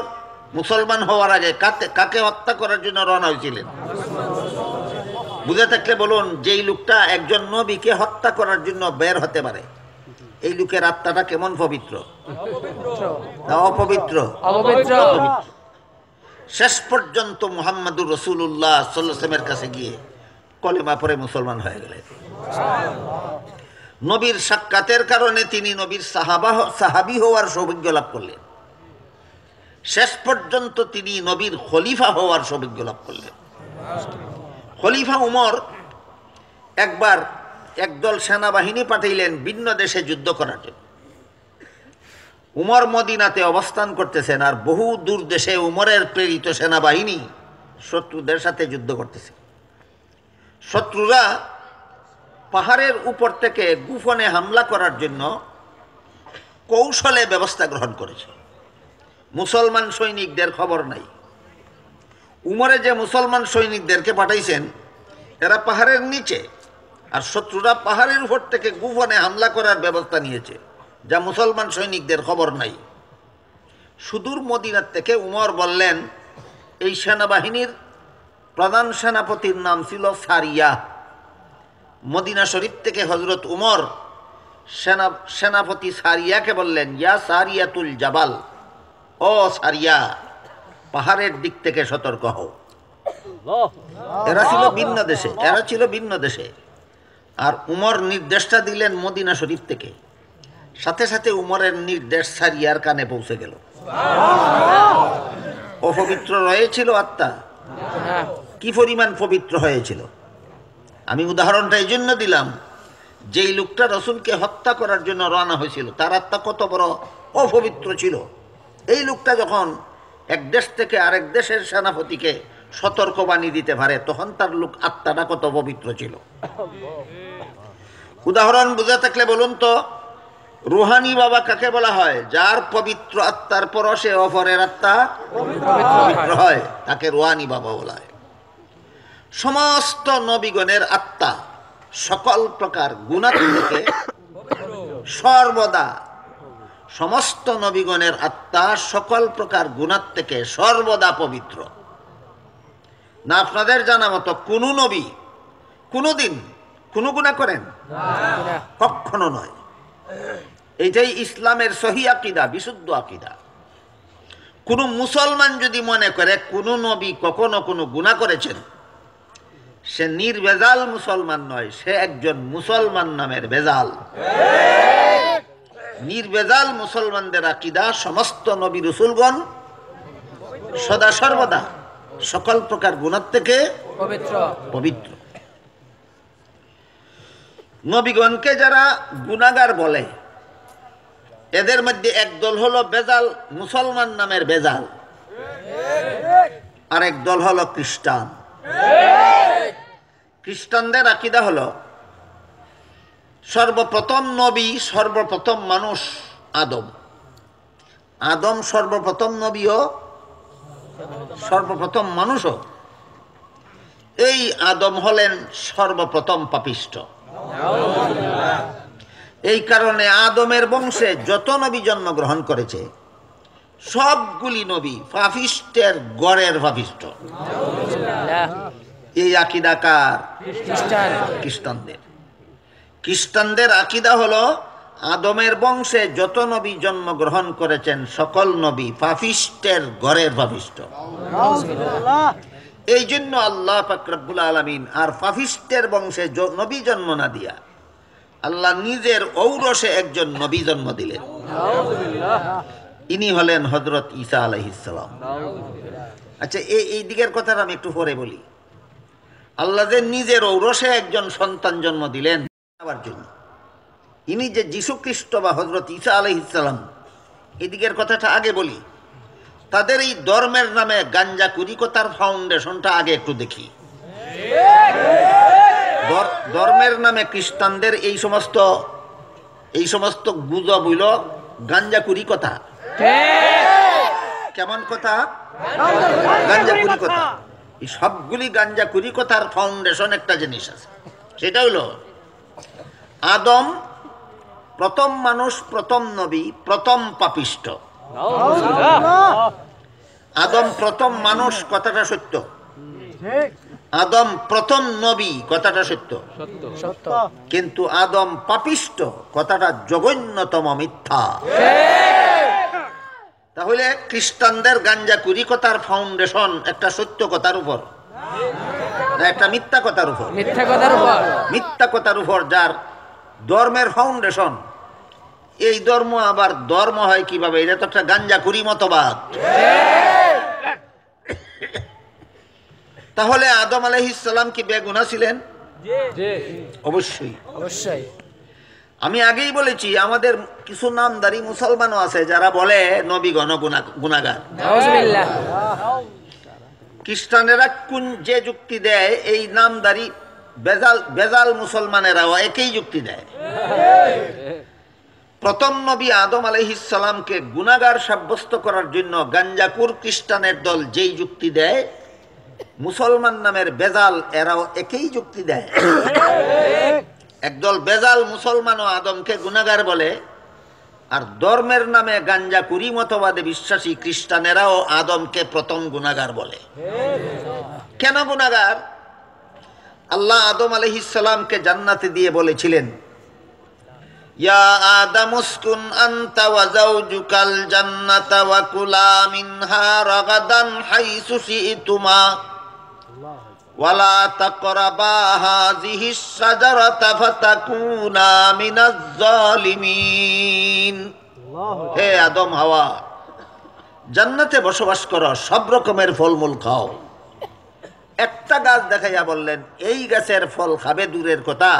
মুসলমান হওয়ার আগে কাকে হত্যা করার জন্য রওনা হয়েছিলেন? বুঝে থাকলে বলুন, যেই লোকটা একজন নবীকে হত্যা করার জন্য বের হতে পারে এই লোকের আত্মাটা কেমন পবিত্র না অপবিত্র? শেষ পর্যন্ত মুহাম্মদুর রাসূলুল্লাহ সাল্লাল্লাহু আলাইহি ওয়াসাল্লামের কাছে গিয়ে কলেমা পড়ে মুসলমান হয়ে গেলেন। নবীর সাক্ষাতের কারণে তিনি নবীর সাহাবী হওয়ার সৌভাগ্য লাভ করলেন। শেষ পর্যন্ত তিনি নবীর খলিফা হওয়ার সৌভাগ্য লাভ করলেন। খলিফা উমর একবার একদল সেনাবাহিনী পাঠাইলেন ভিন্ন দেশে যুদ্ধ করার জন্য। উমর মদিনাতে অবস্থান করতেছেন আর বহু দূর দেশে উমরের প্রেরিত সেনাবাহিনী শত্রুদের সাথে যুদ্ধ করতেছে। শত্রুরা পাহাড়ের উপর থেকে গোপনে হামলা করার জন্য কৌশলে ব্যবস্থা গ্রহণ করেছে। মুসলমান সৈনিকদের খবর নাই। উমরে যে মুসলমান সৈনিকদেরকে পাঠাইছেন এরা পাহাড়ের নিচে, আর শত্রুরা পাহাড়ের উপর থেকে গোপনে হামলা করার ব্যবস্থা নিয়েছে, যা মুসলমান সৈনিকদের খবর নাই। সুদূর মদিনার থেকে উমর বললেন, এই সেনাবাহিনীর প্রধান সেনাপতির নাম ছিল সারিয়া। মদিনা শরীফ থেকে হযরত উমর সেনাপতি সারিয়াকে বললেন, ইয়া সারিয়াতুল জাবাল, ও সারিয়া, পাহাড়ের দিক থেকে সতর্ক হও। এরা ছিল ভিন্ন দেশে আর উমর নির্দেশটা দিলেন মদিনা শরীফ থেকে। সাথে সাথে উমরের নির্দেশ সারিয়ার কানে পৌঁছে গেল। অপবিত্র রয়েছিল আত্মা, কি পরিমাণ পবিত্র হয়েছিল। আমি উদাহরণটা এই জন্য দিলাম, যেই লোকটা রসুলকে হত্যা করার জন্য রওনা হয়েছিল তার আত্মা কত বড় অপবিত্র ছিল। এই লোকটা যখন এক দেশ থেকে আরেক দেশের সেনাপতিকে সতর্কবাণী দিতে পারে তখন তার লোক আত্মাটা কত পবিত্র ছিল। উদাহরণ বুঝে থাকলে বলুন তো, রুহানি বাবা কাকে বলা হয়? যার পবিত্র আত্মার পরশে অপরের আত্মা পবিত্র হয়, তাকে রুহানি বাবা বলা হয়। সমস্ত নবীগণের আত্মা সকল প্রকার গুনাহ থেকে সর্বদা, সমস্ত নবীগণের আত্মা সকল প্রকার গুনাহ থেকে সর্বদা পবিত্র। না আপনাদের জানা মতো কোন নবী কোনদিন কোন গুনাহ করেন? কখনো নয়। এইটাই ইসলামের সহি আকীদা, বিশুদ্ধ আকীদা। কোন মুসলমান যদি মনে করে কোন নবী কখনো কোনো গুনাহ করেছেন, সে নির্ভেজাল মুসলমান নয়, সে একজন মুসলমান নামের ভেজাল। নির্ভেজাল মুসলমানদের আকীদা সমস্ত নবী রাসূলগণ সদা সর্বদা সকল প্রকার গুনাহ থেকে পবিত্র। নবীগণকে যারা গুনাহগার বলে, এদের মধ্যে একদল হলো বেজাল মুসলমান নামের বেজাল, আর এক দল হলো খ্রিস্টান। খ্রিস্টানদের আকীদা হলো সর্বপ্রথম নবী, সর্বপ্রথম মানুষ আদম। আদম সর্বপ্রথম নবীও সর্বপ্রথম মানুষও। এই আদম হলেন সর্বপ্রথম পাপিষ্ঠ। এই কারণে আদমের বংশে যত নবী জন্মগ্রহণ করেছে সবগুলি নবী পাপিষ্টের গড়ের পাপিষ্ঠ। এই আকীদা কার? খ্রিস্টানদের। খ্রিস্টানদের আকীদা হলো আদমের বংশে যত নবী জন্মগ্রহণ করেছেন সকল নবী পাপিষ্টের গড়ের পাপিষ্ঠ। এই জন্য আল্লাহ পাক রব্বুল আলামিন আর পাপিষ্টের বংশে নবী জন্ম না দিয়া আল্লাহ নিজের ঔরসে একজন নবী জন্ম দিলেন। ইনি হলেন হযরত ঈসা আলাইহিস সালাম। আচ্ছা, এই দিকের কথাটা আমি একটু পরে বলি। আল্লাহ যে নিজের ঔরসে একজন সন্তান জন্ম দিলেন আমার জন্য, ইনি যে যীশু খ্রিস্ট বা হযরত ঈসা আলাইহিস সালাম, এদিকের কথাটা আগে বলি। তাদের এই ধর্মের নামে গাঞ্জা কুরিকতার ফাউন্ডেশনটা আগে একটু দেখি। ধর্মের নামে খ্রিস্টানদের এই সমস্ত গুজব হইল গাঞ্জা কুরিকতা। কেমন কথা? গাঞ্জা কুরিকতা। এই সবগুলি গাঞ্জা কুরিকতার ফাউন্ডেশন একটা জিনিস আছে, সেটা হলো আদম প্রথম মানুষ, প্রথম নবী, প্রথম পাপিষ্ঠ। আদম প্রথম মানুষ কথাটা সত্য, আদম প্রথম নবী কথাটা সত্য, কিন্তু আদম পাপিষ্ঠ কথাটা জঘন্যতম মিথ্যা। তাহলে খ্রিস্টানদের গাঞ্জা কুরিকতার ফাউন্ডেশন একটা সত্য কথার উপর না একটা মিথ্যা কথার উপর? মিথ্যা কথার উপর যার ধর্মের ফাউন্ডেশন। এই ধর্ম আবার ধর্ম হয় কিভাবে? এটা তো একটা গাঞ্জা কুরি মতবাদ। তাহলে আদম আলাইহিস সালাম কি বেগুনাহ ছিলেন? অবশ্যই অবশ্যই। আমি আগেই বলেছি আমাদের কিছু নামদারি মুসলমানও আছে যারা বলে নবীগণ গুনাহগার। খ্রিস্টানেরা কোন যে যুক্তি দেয়, এই নামদারি বেজাল মুসলমানেরাও একই যুক্তি দেয়। প্রথম নবী আদম আলাইহিস সালামকে গুনাহগার সাব্যস্ত করার জন্য গাঞ্জাকুর খ্রিস্টানের দল যেই যুক্তি দেয়, মুসলমান নামের বেজাল এরাও একই যুক্তি দেয়। একদল বেজাল মুসলমানও আদমকে গুনাহগার বলে, আর ধর্মের নামে গাঞ্জাকুরি মতবাদে বিশ্বাসী খ্রিস্টানেরাও আদমকে প্রথম গুনাহগার বলে। কেন গুনাহগার? আল্লাহ আদম আলাইহিস সালামকে জান্নাতে দিয়ে বলেছিলেন, ইয়া আদম উসকুন আনতা ওয়া যাওজুকাল জান্নাতা ওয়া কুলা মিনহা রাগাদান হাইসু শি'তুমা ওয়ালা তাকরাবা হাযিহিস শাজারাতা ফাতাকুনা মিনাজ জালিমিন। হে আদম হাওয়া, জান্নাতে বসবাস করো, সব রকমের ফলমূল খাও, একটা গাছ দেখাইয়া বললেন এই গাছের ফল খাবে দূরের কথা,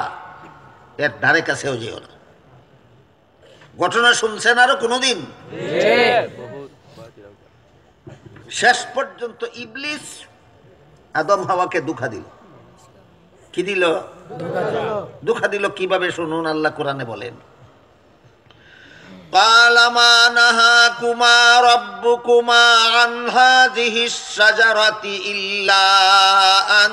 এর ধারে কাছেও যেও না। ঘটনা শুনছেন আরো কোনোদিন? শেষ পর্যন্ত ইবলিস আদম হাওয়াকে দুঃখা দিল। কি দিল? দুঃখা দিল। কিভাবে শুনুন, আল্লাহ কোরআনে বলেন, قال ما نهاكما ربكما عن هذه الشجرة إلا أن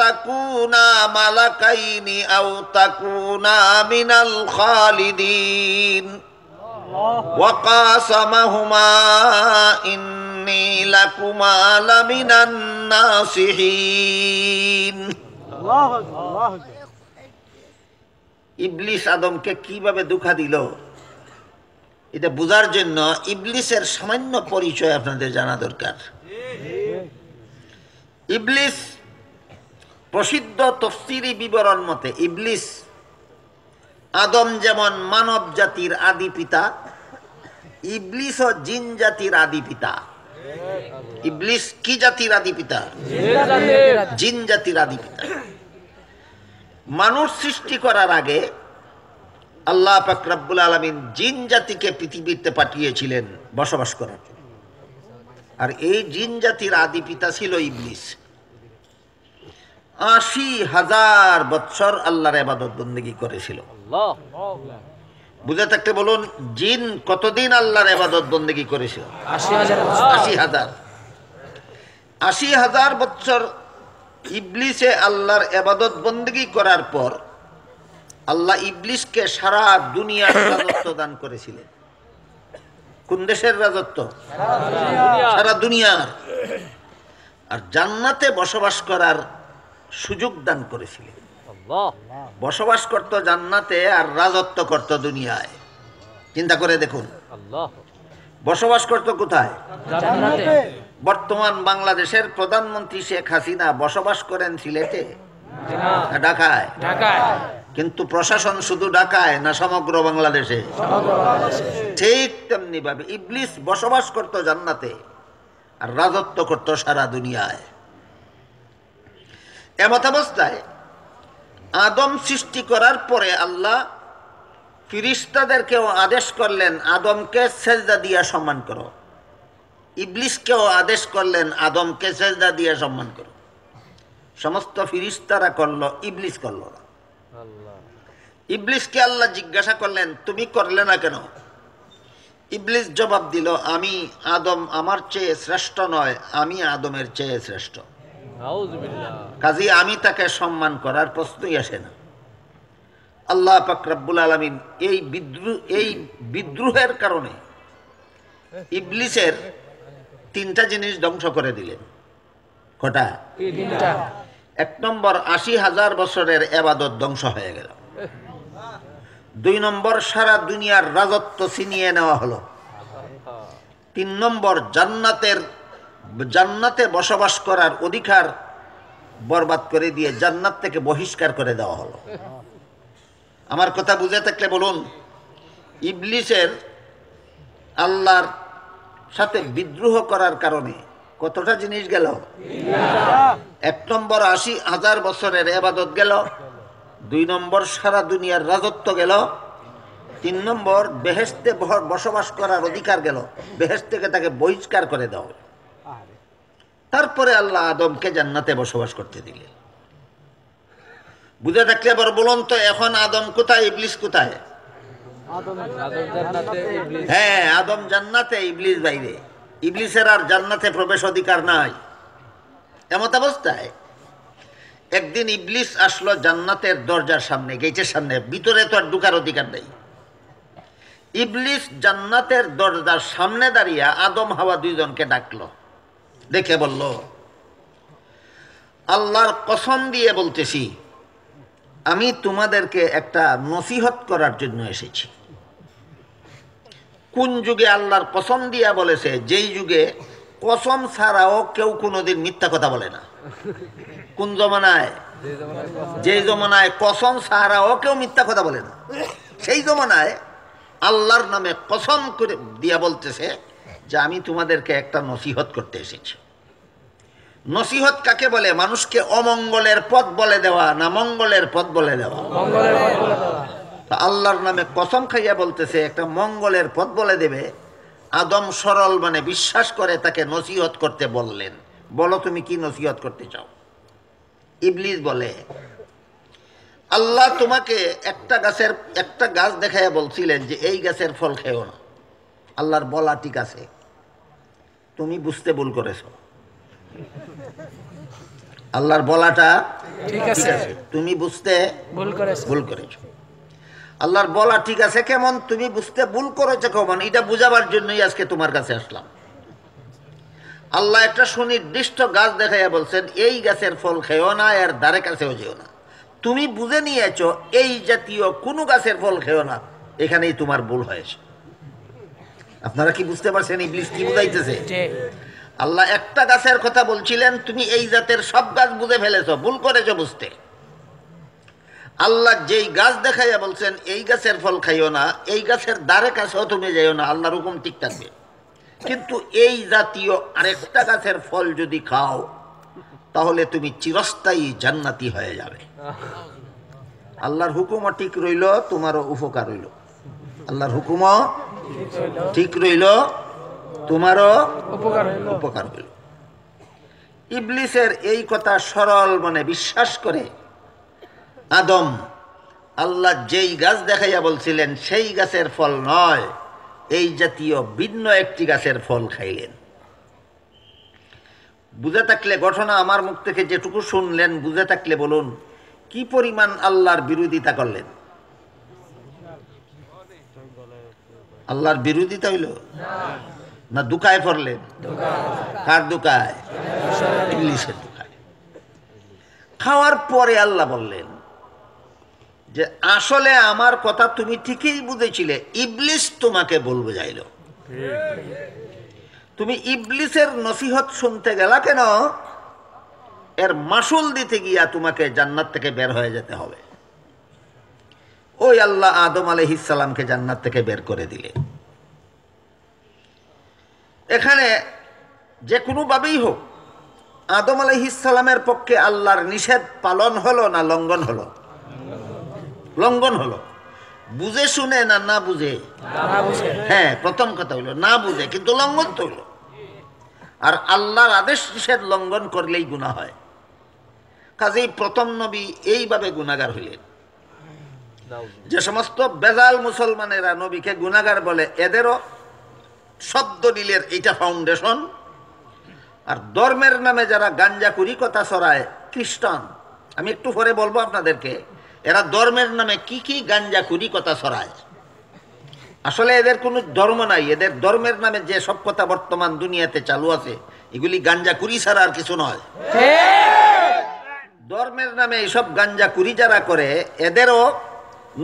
تكونا ملكين أو تكونا من الخالدين وقاسمهما إني لكما لمن الناصحين। ইবলিস আদমকে কিভাবে দুঃখা দিল এটা বোঝার জন্য ইবলিসের সামান্য পরিচয় আপনাদের জানা দরকার। ইবলিস প্রসিদ্ধ তাফসীরি বিবরণ মতে ইবলিস আদম যেমন মানব জাতির আদি পিতা, ইবলিস ও জিন জাতির আদি পিতা। ইবলিস কি জাতির আদি পিতা? জিন জাতির আদি পিতা। মানুষ সৃষ্টি করার আগে আল্লাহ পাক রব্বুল আলামিন জিন জাতিকে পৃথিবীতে পাঠিয়েছিলেন বসবাস করার জন্য। আর এই জিন জাতির আদি পিতা ছিল ইবলিস। ৮০,০০০ বৎসর আল্লাহর ইবাদত বন্দেগী করেছিল। বুঝে থাকতে বলুন, জিন কতদিন আল্লাহর ইবাদত বন্দেগী করেছিল? ৮০,০০০। ৮০,০০০ বৎসর ইবলিসে আল্লাহর ইবাদত বন্দেগী করার পর আল্লাহ ইবলিসকে সারা দুনিয়ার রাজত্ব দান করেছিলেন। কোন দেশের রাজত্ব? সারা দুনিয়ার। আর জান্নাতে বসবাস করার সুযোগ দান করেছিলেন। বসবাস করত জান্নাতে আর রাজত্ব করত দুনিয়ায়। চিন্তা করে দেখুন, বসবাস করত কোথায়? জান্নাতে। বর্তমান বাংলাদেশের প্রধানমন্ত্রী শেখ হাসিনা বসবাস করেন সিলেটে, ঢাকায়। কিন্তু প্রশাসন শুধু ঢাকায় না সমগ্র বাংলাদেশে? ঠিক তেমনি ভাবে ইবলিস বসবাস করত জান্নাতে আর রাজত্ব করত সারা দুনিয়ায়। এমত অবস্থায় আদম সৃষ্টি করার পরে আল্লাহ ফিরিস্তাদেরকেও আদেশ করলেন আদমকে সেজদা দিয়া সম্মান করো। ইবলিসকেও আদেশ করলেন আদমকে সেজদা দিয়া সম্মান করো। সমস্ত ফিরিস্তারা করলো, ইবলিস করলো না। ইবলিসকে আল্লাহ জিজ্ঞাসা করলেন তুমি করলে না কেন? ইবলিস জবাব দিল, আমি আদম আমার চেয়ে শ্রেষ্ঠ নয়, আমি আদমের চেয়ে শ্রেষ্ঠ। কাজী আমি তাকে সম্মান করার প্রশ্নই আসে না। আল্লাহ পাক রব্বুল আলামিন এই বিদ্রোহের কারণে ইবলিসের ৩টা জিনিস ধ্বংস করে দিলেন। কটা? ১ নম্বর ৮০,০০০ বছরের ইবাদত ধ্বংস হয়ে গেল। ২ নম্বর সারা দুনিয়ার রাজত্ব ছিনিয়ে নেওয়া হলো। ৩ নম্বর জান্নাতে বসবাস করার অধিকার বরবাদ করে দিয়ে জান্নাত থেকে বহিষ্কার করে দেওয়া হলো। আমার কথা বুঝে থাকলে বলুন, ইবলিসের আল্লাহর সাথে বিদ্রোহ করার কারণে কতটা জিনিস গেল? ১ নম্বর ৮০,০০০ বছরের ইবাদত গেল। ২ নম্বর সারা দুনিয়ার রাজত্ব গেল। ৩ নম্বর বেহেশতে বসবাস করার অধিকার গেল, বেহেশত থেকে তাকে বহিষ্কার করে দেওয়া হলো। তারপরে আল্লাহ আদমকে জান্নাতে বসবাস করতে দিলেন। বুঝে থাকলে এবার বলুন তো, এখন আদম কোথায়, ইবলিস কোথায়? হ্যাঁ, আদম জান্নাতে, ইবলিস বাইরে। ইবলিসের আর জান্নাতে প্রবেশ অধিকার নাই। এমত অবস্থায় একদিন ইবলিস আসলো জান্নাতের দরজার সামনে, গেটের সামনে, ভিতরে তো আর ঢুকার অধিকার নেই। ইবলিস জান্নাতের দরজার সামনে দাঁড়িয়ে আদম হাওয়া দুইজনকে ডাকলো, দেখে বলল, আল্লাহর কসম দিয়ে বলতেছি আমি তোমাদেরকে একটা নসিহত করার জন্য এসেছি। কোন যুগে আল্লাহর কসম দিয়া বলেছে? যেই যুগে কসম ছাড়াও কেউ কোনোদিন মিথ্যা কথা বলে না। কোন জমানায়? যেই জমানায় কসম ছাড়াও কেউ মিথ্যা কথা বলে না, সেই জমানায় আল্লাহর নামে কসম করে দিয়া বলতেছে যে আমি তোমাদেরকে একটা নসিহত করতে এসেছি। নসিহত কাকে বলে? মানুষকে অমঙ্গলের পথ বলে দেওয়া না মঙ্গলের পথ বলে দেওয়া? আল্লাহর নামে কসম খাইয়া বলতেছে একটা মঙ্গলের পথ বলে দেবে। আদম সরল মানে বিশ্বাস করে তাকে নসিহত করতে বললেন। বলো তুমি কি নসিহত করতে চাও? ইবলিস বলে আল্লাহ তোমাকে একটা গাছ দেখাইয়া বলছিলেন যে এই গাছের ফল খেও না। আল্লাহর বলা ঠিক আছে, তুমি বুঝতে ভুল করেছো। আল্লাহর বলাটা ঠিক আছে, তুমি বুঝতে ভুল করেছো। আল্লাহর বলা ঠিক আছে কেমন? তুমি বুঝতে ভুল করেছো কেমন এটা বুঝাবার জন্যই আজকে তোমার কাছে আসলাম। আল্লাহ একটা সুনির্দিষ্ট গাছ দেখাইয়া বলছেন এই গাছের ফল খেও না, এর ধারে কাছেও যেও না। তুমি বুঝে নিয়েছো এই জাতীয় কোনো গাছের ফল খেও না, এখানেই তোমার ভুল হয়েছে। আপনারা কি বুঝতে পারছেন ইবলিস কি বুঝাইতেছে? আল্লাহ একটা গাছের কথা বলছিলেন, তুমি এই জাতের সব গাছ বুঝে ফেলেছো, ভুল করেছো বুঝতে। আল্লাহ যেই গাছ দেখাইয়া বলছেন এই গাছের ফল খাইও না, এই গাছের দ্বারে কাছেও তুমি যাইও না, আল্লাহর হুকুম ঠিক থাকবে। কিন্তু এই জাতীয় আরেকটা গাছের ফল যদি খাও তাহলে তুমি চিরস্থায়ী জান্নাতি হয়ে যাবে। আল্লাহর হুকুমও ঠিক রইল, তোমারও উপকার হইল। আল্লাহর হুকুমও ঠিক রইল, তোমারও উপকার হইল। ইবলিসের এই কথা সরল মনে বিশ্বাস করে আদম আল্লাহ যেই গাছ দেখাইয়া বলছিলেন সেই গাছের ফল নয়, এই জাতীয় ভিন্ন একটি গাছের ফল খাইলেন। বুঝে থাকলে ঘটনা আমার মুখ থেকে যেটুকু শুনলেন, বুঝে থাকলে বলুন কি পরিমাণ আল্লাহর বিরোধিতা করলেন? আল্লাহর বিরোধিতা হইল না দুকায় পড়লেন? কার দুকায়? ইবলিসের দুকায়। খাওয়ার পরে আল্লাহ বললেন যে আসলে আমার কথা তুমি ঠিকই বুঝেছিলে, ইবলিস তোমাকে বলবে যাইল। তুমি ইবলিসের নসিহত শুনতে গেলা কেন? এর মাসুল দিতে গিয়া তোমাকে জান্নাত থেকে বের হয়ে যেতে হবে। ওই আল্লাহ আদম আলাইহিস সালামকে জান্নাত থেকে বের করে দিলেন। এখানে যে কোনো ভাবেই হোক আদম আলাইহিস সালামের পক্ষে আল্লাহর নিষেধ পালন হলো না লঙ্ঘন হলো? লঙ্ঘন হলো। বুঝে শুনে না না বুঝে? হ্যাঁ, প্রথম কথা হইল না বুঝে, কিন্তু লঙ্ঘন তো হইল। আর আল্লাহর আদেশ নিষেধ লঙ্ঘন করলেই গুনাহ হয়। কাজেই প্রথম নবী এইভাবে গুনাহগার হইলেন। যে সমস্ত বেজাল মুসলমানেরা নবীকে গুনাহগার বলে, এদেরও শব্দ নীলের এইটা ফাউন্ডেশন। আর ধর্মের নামে যারা গাঞ্জাকুরি কথা ছড়ায় খ্রিস্টান, আমি একটু পরে বলবো আপনাদেরকে এরা ধর্মের নামে কি কি গাঞ্জাকুরি কথা ছড়ায়। আসলে এদের কোনো ধর্ম নাই, এদের ধর্মের নামে যে সব কথা বর্তমান দুনিয়াতে চালু আছে এগুলি গাঞ্জাকুরি ছাড়া আর কিছু নয়। ধর্মের নামে এইসব গাঞ্জাকুরি যারা করে এদেরও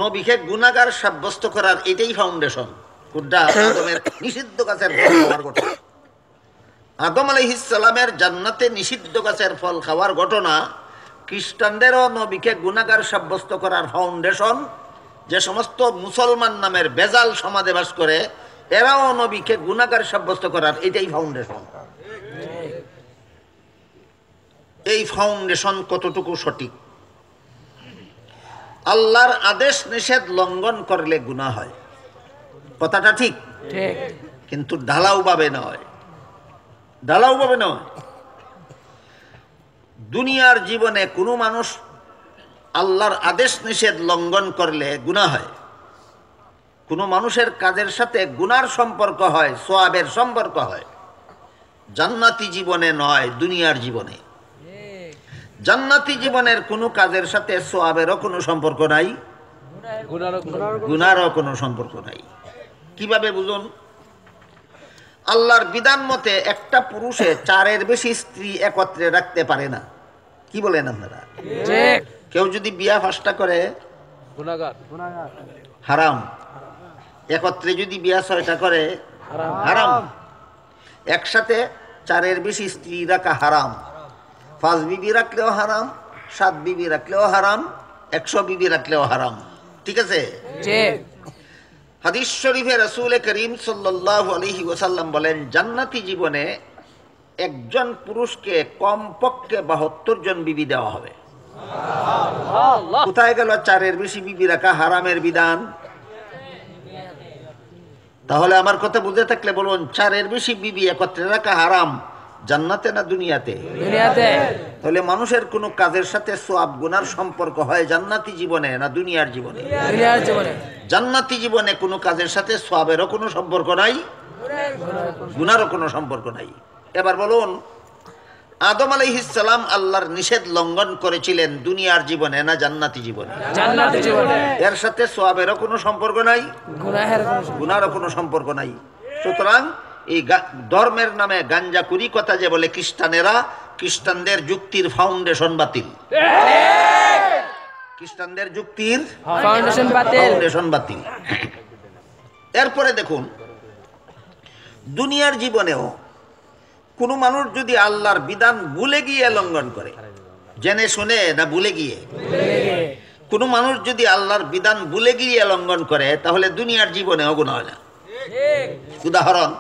নবীকে গুনাহগার সাব্যস্ত করার এটাই ফাউন্ডেশন। কোনটা? আদমের নিষিদ্ধ গাছের ফল খাওয়ার ঘটনা। আদম আলাইহিস সালামের জান্নাতে নিষিদ্ধ গাছের ফল খাওয়ার ঘটনা খ্রিস্টানদেরও নবীকে গুনাহগার সাব্যস্ত করার ফাউন্ডেশন। যে সমস্ত মুসলমান নামের বেজাল সমাজে বাস করে এরাও নবীকে গুনাহগার সাব্যস্ত করার এটাই ফাউন্ডেশন। এই ফাউন্ডেশন কতটুকু সঠিক? আল্লাহর আদেশ নিষেধ লঙ্ঘন করলে গুনাহ হয়, কথাটা ঠিক, কিন্তু ঢালাও ভাবে নয়। ঢালাও ভাবে নয়। দুনিয়ার জীবনে কোনো মানুষ আল্লাহর আদেশ নিষেধ লঙ্ঘন করলে গুনাহ হয়। কোনো মানুষের কাজের সাথে গুনার সম্পর্ক হয়, সওয়াবের সম্পর্ক হয়। জান্নাতি জীবনে নয়, দুনিয়ার জীবনে। জান্নাতি জীবনের কোনো কাজের সাথে সওয়াবেরও কোনো সম্পর্ক নাই, গুনারও কোনো সম্পর্ক নাই। কিভাবে বুঝুন? আল্লাহর বিধান মতে একটা পুরুষে 4-এর বেশি স্ত্রী একত্রে রাখতে পারে না। কি বলেন আপনারা? কেউ যদি বিয়া 5টা করে হারাম, একত্রে যদি বিয়া 6টা করে হারাম। একসাথে 4-এর বেশি স্ত্রী রাখা হারাম। 5 বিবি রাখলেও হারাম, 7 বিবি রাখলেও হারাম, 100 বিবি রাখলেও হারাম। ঠিক আছে? হাদিস শরীফে রাসূল করিম সাল্লাল্লাহু আলাইহি ওয়াসাল্লাম বলেন জান্নাতি জীবনে একজন পুরুষকে কমপক্ষে 72 জন বিবি দেওয়া হবে। কোথায় গেল 4-এর বেশি বিবি রাখা হারামের বিধান? তাহলে আমার কথা বুঝে থাকলে বলুন, 4-এর বেশি বিবি একত্রে রাখা হারাম, জান্নাতে না দুনিয়াতে? তাহলে মানুষের কোন কাজের সাথে সওয়াব গুনার সম্পর্ক হয় জান্নাতি জীবনে না দুনিয়ার জীবনে? জান্নাতি জীবনে কোনো কাজের সাথে সওয়াবেরও কোনো সম্পর্ক নাই, গুনারও কোনো সম্পর্ক নাই। এবার বলুন, আদম আলাইহিস সালাম আল্লাহর নিষেধ লঙ্ঘন করেছিলেন দুনিয়ার জীবনে না জান্নাতি জীবনে? জান্নাতি জীবনে। এর সাথে সওয়াবেরও কোনো সম্পর্ক নাই, গুনারও কোনো সম্পর্ক নাই। সুতরাং এই ধর্মের নামে গাঞ্জাকুরি কথা যে বলে খ্রিস্টানেরা, খ্রিস্টানদের যুক্তির ফাউন্ডেশন বাতিল। খ্রিস্টানদের যুক্তির ফাউন্ডেশন বাতিল। এরপরে দেখুন, দুনিয়ার জীবনেও কোন মানুষ যদি আল্লাহর বিধান ভুলে গিয়ে লঙ্ঘন করে, জেনে শুনে না ভুলে গিয়ে, কোন মানুষ যদি আল্লাহর বিধান ভুলে গিয়ে লঙ্ঘন করে, তাহলে দুনিয়ার জীবনেও গুনাহ হয় না। উদাহরণ,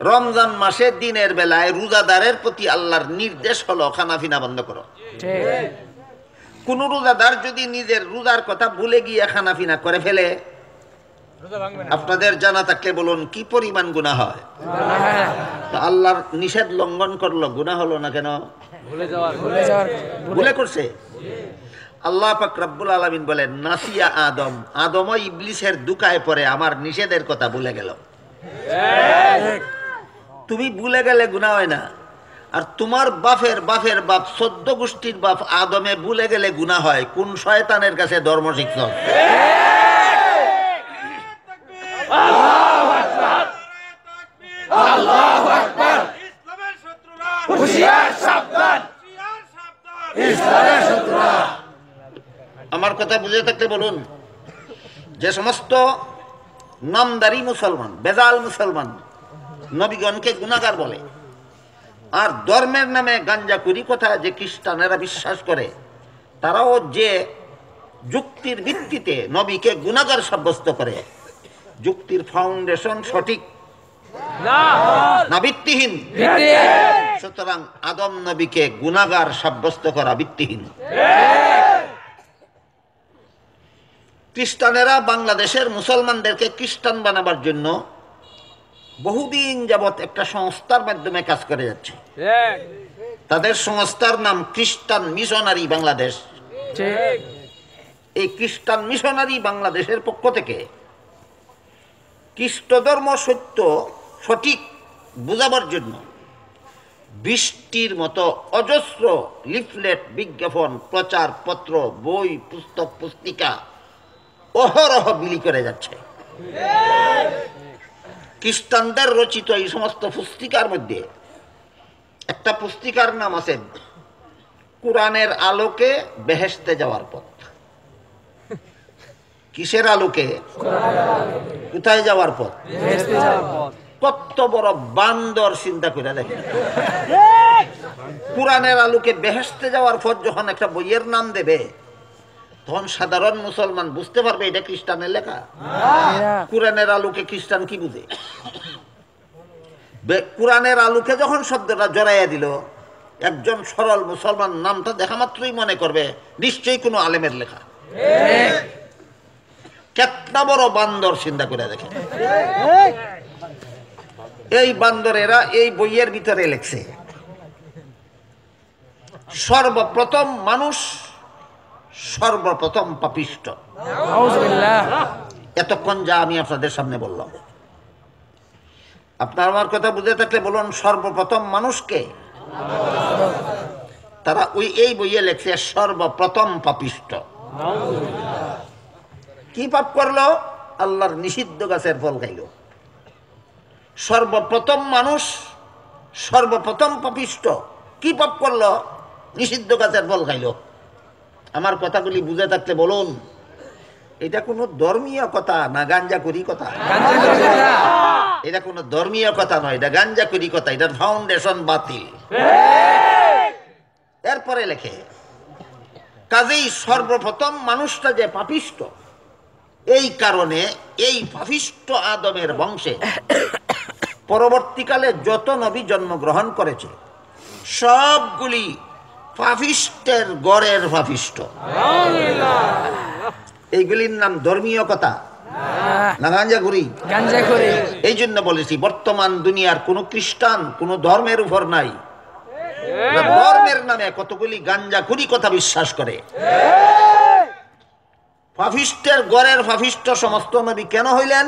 রমজান মাসে দিনের বেলায় রোজাদারের প্রতি আল্লাহর নির্দেশ হলো খানাফিনা বন্ধ করো। কোন রোজাদার যদি নিজের রোজার কথা ভুলে গিয়ে খানাফিনা করে ফেলে, আপনাদের জানা থাকলে বলুন কি পরিমাণ গুনাহ হয়? আল্লাহর নিষেধ লঙ্ঘন করলো, গুনাহ হলো না কেন? ভুলে করছে। আল্লাহ পাক রব্বুল আলামিন বলেন, নাসিয়া আদম, আদমও ইবলিসের দুকায় পড়ে আমার নিষেধের কথা ভুলে গেল। তুমি ভুলে গেলে গুনাহ হয় না, আর তোমার বাপের বাপের বাপ 14 গোষ্ঠীর বাপ আদমে ভুলে গেলে গুনাহ হয়। কোন শয়তানের কাছে ধর্ম শিখছ? আমার কথা বুঝে থাকলে বলুন, যে সমস্ত নামদারি মুসলমান, বেজাল মুসলমান নবীগণকে গুনাহগার বলে, আর ধর্মের নামে গাঞ্জাকুরি কথা যে খ্রিস্টানেরা বিশ্বাস করে, তারাও যে যুক্তির ভিত্তিতে নবীকে গুনাহগার সাব্যস্ত করে, যুক্তির ফাউন্ডেশন সঠিক না ভিত্তিহীন? সুতরাং আদম নবীকে গুনাহগার সাব্যস্ত করা ভিত্তিহীন। খ্রিস্টানেরা বাংলাদেশের মুসলমানদেরকে খ্রিস্টান বানাবার জন্য বহুদিন যাবৎ একটা সংস্থার মাধ্যমে কাজ করে যাচ্ছে। তাদের সংস্থার নাম খ্রিস্টান মিশনারি বাংলাদেশ। এই খ্রিস্টান মিশনারি বাংলাদেশের পক্ষ থেকে খ্রিস্ট ধর্ম সত্য সঠিক বোঝাবার জন্য 20টির মতো অজস্র লিফলেট, বিজ্ঞাপন, প্রচার পত্র, বই, পুস্তক, পুস্তিকা অহরহ বিলি করে যাচ্ছে। খ্রিস্টানদের রচিত এই সমস্ত পুস্তিকার মধ্যে একটা পুস্তিকার নাম আছে কোরআনের আলোকে বেহেশতে যাওয়ার পথ। কিসের আলোকে? কোথায় যাওয়ার পথ? কত বড় বান্দর, চিন্তা করে দেখেন। কোরআনের আলোকে বেহেশতে যাওয়ার পথ যখন একটা বইয়ের নাম দেবে, তখন সাধারণ মুসলমান বুঝতে পারবে এটা খ্রিস্টানের লেখা। কোরআনের আলোকে খ্রিস্টান কি বুঝে? কোরআনের আলোকে যখন শব্দটা জড়াইয়া দিল, একজন সরল মুসলমান নামটা দেখা মাত্রই মনে করবে নিশ্চয়ই কোনো আলেমের লেখা। কেতনা বড় বান্দর, চিন্তা করে দেখে। এই বান্দরেরা এই বইয়ের ভিতরে লেখছে, সর্বপ্রথম মানুষ সর্বপ্রথম পাপিষ্ট। এতক্ষণ যা আমি আপনাদের সামনে বললাম, আপনার আমার কথা বুঝে থাকলে বলুন, সর্বপ্রথম মানুষকে তারা এই বইয়ে লেখছে সর্বপ্রথম পাপিষ্ট। কি পাপ করলো? আল্লাহর নিষিদ্ধ গাছের ফল খাইল। সর্বপ্রথম মানুষ সর্বপ্রথম পাপিষ্ট। কি পাপ করলো? নিষিদ্ধ গাছের ফল খাইল। আমার কথাগুলি বুঝে থাকতে বলুন, এটা কোনো ধর্মীয় কথা না গাঞ্জাকুরি কথা? এটা কোনো ধর্মীয় কথা নয়, এটা গাঞ্জাকুরি কথা। এটার ফাউন্ডেশন বাতিল। এরপরে লেখে, কাজেই সর্বপ্রথম মানুষটা যে পাপিষ্ট, এই কারণে এই পাপিষ্ট আদমের বংশে পরবর্তীকালে যত নবী জন্মগ্রহণ করেছে সবগুলি পাপিষ্টের গড়ের পাপিষ্ট। এইগুলির নাম ধর্মীয় কথা না গাঞ্জাখুরি? এই জন্য বলেছি বর্তমান দুনিয়ার কোন খ্রিস্টান কোন ধর্মের উপর নাই, ধর্মের নামে কতগুলি গাঞ্জাখুরি কথা বিশ্বাস করে। পাপিষ্টের গড়ের পাপিষ্ট সমস্ত নবী কেন হইলেন?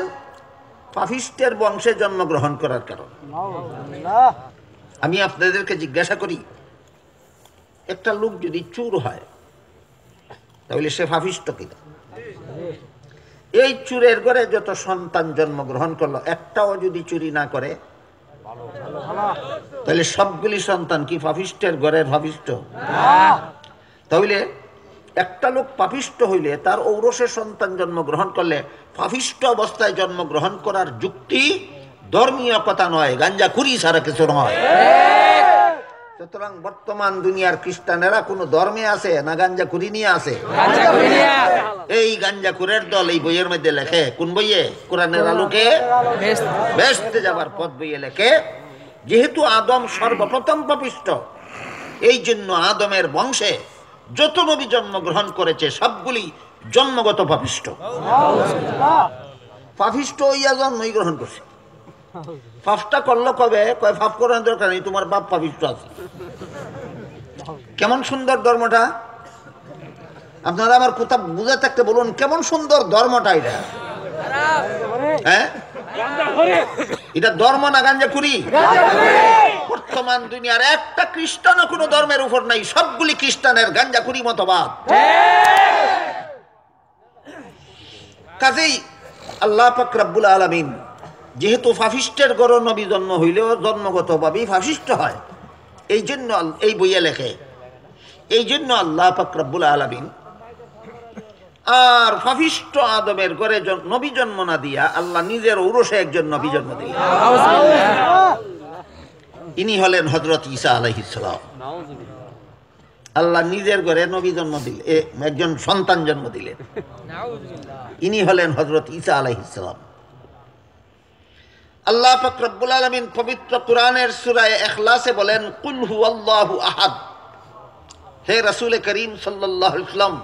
পাপিষ্টের বংশে জন্মগ্রহণ করার কারণ। আমি আপনাদেরকে জিজ্ঞাসা করি, একটা লোক যদি চোর হয় তাহলে সে পাপিষ্ট কিনা? এই চোরের ঘরে যত সন্তান জন্মগ্রহণ করলো একটাও যদি চুরি না করে তাহলে সবগুলি সন্তান কি পাপিষ্টের ঘরের পাপিষ্ট? তাহলে একটা লোক পাপিষ্ট হইলে তার ঔরসে সন্তান জন্মগ্রহণ করলে পাপিষ্ট অবস্থায় জন্মগ্রহণ করার যুক্তি ধর্মীয় কথা নয়, গাঞ্জাখুরি ছাড়া কিছু নয়। সুতরাং বর্তমান দুনিয়ার খ্রিস্টানেরা কোন ধর্মে আছে না গাঞ্জাখুরি নিয়ে আছে? এই গাঞ্জাখুরের দল এই বইয়ের মধ্যে লেখে, কোন বইয়ে? কোরআনের আলোকে বেহেশতে যাবার পথ বইয়ে লেখে, যেহেতু আদম সর্বপ্রথম পাপিষ্ট, এই জন্য আদমের বংশে যত নবী জন্মগ্রহণ করেছে সবগুলি জন্মগত পাপিষ্ট। পাপিষ্ট হইয়া জন্মই গ্রহণ করছে। পাপটা করলো কবে? কয় পাপ করার দরকার নেই, তোমার বাপ পাপিষ্ট আছে। কেমন সুন্দর ধর্মটা! আপনারা আমার কথা বুঝে থাকতে বলুন, কেমন সুন্দর ধর্মটা এটা! হ্যাঁ, এটা ধর্ম না গাঞ্জাখুরি? বর্তমান দুনিয়ার একটা খ্রিস্টানও কোনো ধর্মের উপর নাই, সবগুলি খ্রিস্টানের গাঞ্জাখুরি মতবাদ। কাজেই আল্লাহ পাক রব্বুল আলামিন যেহেতু ফাফিস্টের গড় নবী জন্ম হইলেও জন্মগতভাবেই ফাফিস্ট হয়, এই জন্য এই বইয়ে লেখে, এই জন্য আল্লাহ পাক রব্বুল আলামিন আর ফাফিস্ট আদমের ঘরে নবী জন্ম না দিয়া আল্লাহ নিজের ঔরসে একজন নবী জন্ম দিলেন। ইনি হলেন হযরত ঈসা আলাইহিস সালাম। আল্লাহ নিজের ঘরে নবী জন্ম দিলেন, একজন সন্তান জন্ম দিলেন। ইনি হলেন হযরত ঈসা আলাইহিস সালাম। আল্লাহ পাক রব্বুল আলামিন পবিত্র কোরআনের সূরা ইখলাসে বলেন, কুল হুয়াল্লাহু আহাদ। হে রাসূল করিম সাল্লাল্লাহু আলাইহি ওয়াসাল্লাম,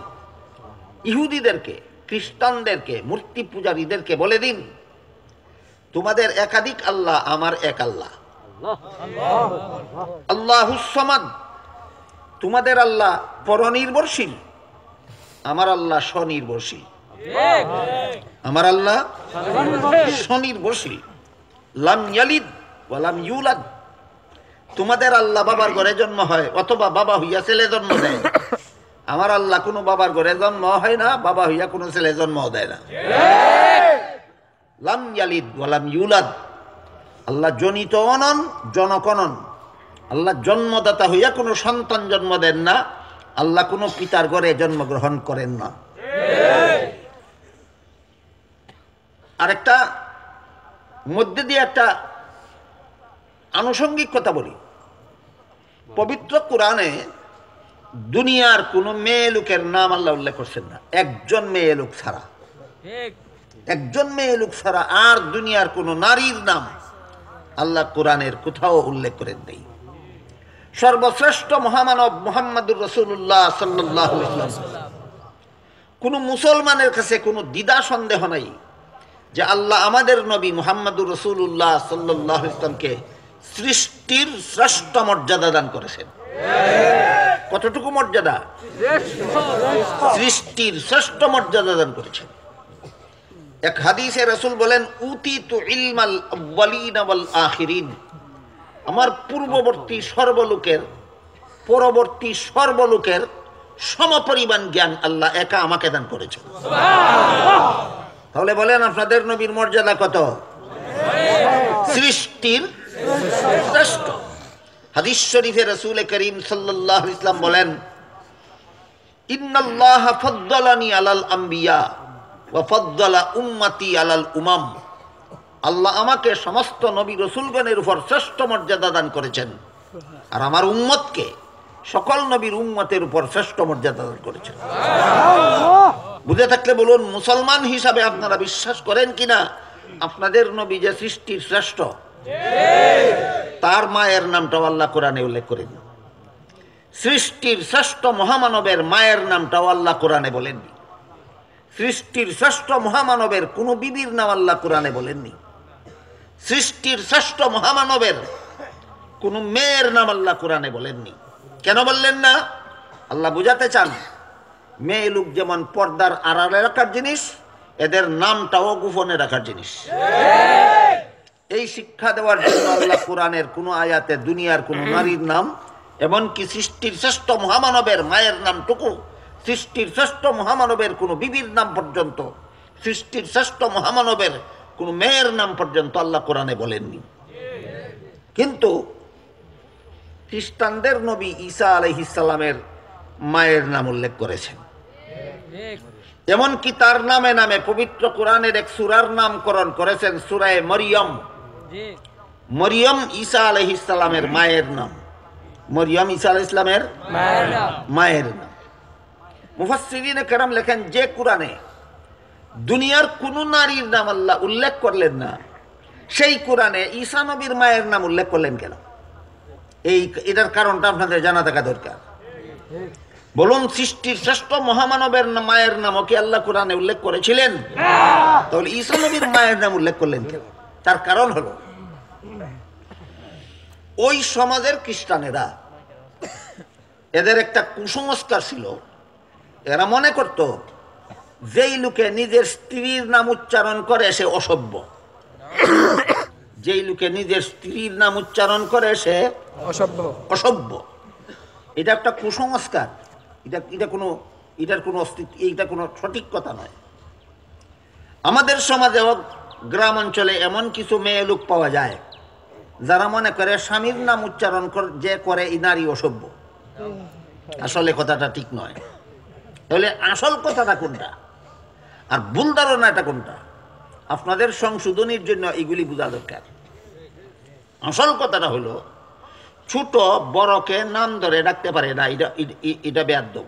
ইহুদিদেরকে, খ্রিস্টানদেরকে, মূর্তি পূজারীদেরকে বলে দিন, তোমাদের একাধিক আল্লাহ, আমার এক আল্লাহ। আল্লাহুস সামাদ, তোমাদের আল্লাহ পরনির্ভরশীল, আমার আল্লাহ স্বনির্ভরশীল। আমার আল্লাহ স্বনির্ভরশীল। লাম ইয়ালিদ ওয়া লাম ইউলাদ, তোমাদের আল্লাহ বাবার ঘরে জন্ম হয় অথবা বাবা হইয়া ছেলে জন্ম দেয়। আমার আল্লাহ কোনো বাবার ঘরে জন্ম হয় না, বাবা হইয়া কোনো ছেলে জন্ম দেয় না। লাম ইয়ালিদ ওয়া লাম ইউলাদ, আল্লাহ জনিত অনন, জনক অনন। আল্লাহ জন্মদাতা হইয়া কোনো সন্তান জন্ম দেন না, আল্লাহ কোনো পিতার ঘরে জন্মগ্রহণ করেন না। আরেকটা মধ্যে দিয়ে একটা আনুষঙ্গিক কথা বলি। পবিত্র কোরআনে দুনিয়ার কোন মেয়ে লোকের নাম আল্লাহ উল্লেখ করছেন না, একজন মেয়ে লোক ছাড়া। একজন মেয়ে লোক ছাড়া আর দুনিয়ার কোন নারীর নাম আল্লাহ কোরআনের কোথাও উল্লেখ করেন নেই। সর্বশ্রেষ্ঠ মহামানব মুহাম্মদুর রাসূলুল্লাহ সাল্লাল্লাহু আলাইহি ওয়াসাল্লাম, কোন মুসলমানের কাছে কোনো দ্বিধা সন্দেহ নাই যে আল্লাহ আমাদের নবী মুহাম্মদুর রাসূলুল্লাহ সাল্লাল্লাহু আলাইহি ওয়াসাল্লামকে সৃষ্টির শ্রেষ্ঠ মর্যাদা দান করেছেন। কতটুকু মর্যাদা? সৃষ্টির শ্রেষ্ঠ মর্যাদা দান করেছেন। এক হাদিসে রাসূল বলেন, উতিতু ইলমাল আউয়ালিন ওয়াল আখিরিন, আমার পূর্ববর্তী সর্বলোকের পরবর্তী সর্বলোকের সমপরিমাণ জ্ঞান আল্লাহ একা আমাকে দান করেছেন। তাহলে বলেন আপনাদের নবীর মর্যাদা কত? সৃষ্টির শ্রেষ্ঠ। হাদিস শরীফে রাসূল করিম সাল্লাল্লাহু আলাইহি ওয়াসাল্লাম বলেন, ইন্নাল্লাহা ফাদ্দালানি আলাল আম্বিয়া ওয়া ফাদ্দালা উম্মতি আলাল উমাম, আল্লাহ আমাকে সমস্ত নবী রাসূলগণের উপর শ্রেষ্ঠ মর্যাদা দান করেছেন, আর আমার উম্মতকে সকল নবীর উম্মতের উপর শ্রেষ্ঠ মর্যাদা দান করেছেন। বুঝে থাকলে বলুন, মুসলমান হিসাবে আপনারা বিশ্বাস করেন কিনা আপনাদের নবী যে সৃষ্টির শ্রেষ্ঠ? তার মায়ের নামটাও আল্লাহ কোরআনে উল্লেখ করেন। সৃষ্টির শ্রেষ্ঠ মহামানবের মায়ের নামটাও আল্লাহ কোরআনে বলেননি। সৃষ্টির শ্রেষ্ঠ মহামানবের কোনো বিবির নাম আল্লাহ কোরআনে বলেননি। সৃষ্টির শ্রেষ্ঠ মহামানবের কোন মেয়ের নাম আল্লাহ কোরআনে বলেননি। কেন বললেন না? আল্লাহ বুঝাতে চান মেয়ে লোক যেমন পর্দার আড়ালে রাখার জিনিস, এদের নামটাও গোপনে রাখার জিনিস। এই শিক্ষা দেওয়ার জন্য আল্লাহ কোরআনের কোন আয়াতে দুনিয়ার কোন নারীর নাম, এমনকি সৃষ্টির শ্রেষ্ঠ মহামানবের মায়ের নামটুকু, সৃষ্টির শ্রেষ্ঠ মহামানবের কোন বিবির নাম পর্যন্ত, সৃষ্টির শ্রেষ্ঠ মহামানবের কোন মেয়ের নাম পর্যন্ত আল্লাহ কোরআনে বলেননি। কিন্তু খ্রিস্টানদের নবী ঈসা আলাইহিস সালামের মায়ের নাম উল্লেখ করেছেন। এমনকি তার নামে নামে পবিত্র কোরআনের এক সূরার নামকরণ করেছেন, সূরা মরিয়ম। মরিয়ম ঈসা আলাইহিস সালামের মায়ের নাম। মরিয়ম ঈসা আলাইহিস সালামের মায়ের নাম। মুফাসসিরিনে কেরাম লেখেন, যে কোরআনে দুনিয়ার কোন নারীর নাম আল্লাহ উল্লেখ করলেন না, সেই কোরআনে ঈসা নবীর মায়ের নাম উল্লেখ করলেন কেন? এটার কারণটা আপনাদের জানা থাকা দরকার। বলুন, সৃষ্টির শ্রেষ্ঠ মহামানবের মায়ের নামও কি আল্লাহ কোরআনে উল্লেখ করেছিলেন? তাহলে ঈসা নবীর মায়ের নাম উল্লেখ করলেন কেন? তার কারণ হলো, ওই সমাজের খ্রিস্টানেরা, এদের একটা কুসংস্কার ছিল। এরা মনে করত যেই লোকে নিজের স্ত্রীর নাম উচ্চারণ করে সে অসভ্য। যেই লোকে নিজের স্ত্রীর নাম উচ্চারণ করে সে অসভ্য। এটা একটা কুসংস্কার। এটা কোনো সঠিক কথা নয়। আমাদের সমাজে গ্রাম অঞ্চলে এমন কিছু মেয়ে লোক পাওয়া যায় যারা মনে করে স্বামীর নাম উচ্চারণ যে করে এই নারী অসভ্য। আসলে কথাটা ঠিক নয়। তাহলে আসল কথাটা কোনটা আর ভুল ধারণাটা কোনটা? আপনাদের সংশোধনীর জন্য এগুলি বোঝা দরকার। আসল কথাটা হলো, ছোট বড়কে নাম ধরে ডাকতে পারে না, এটা বেয়াদব।